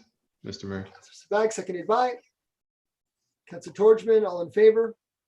Mr. Mayor. Councilor Sabag, seconded by Councilor Torgman. All in favor?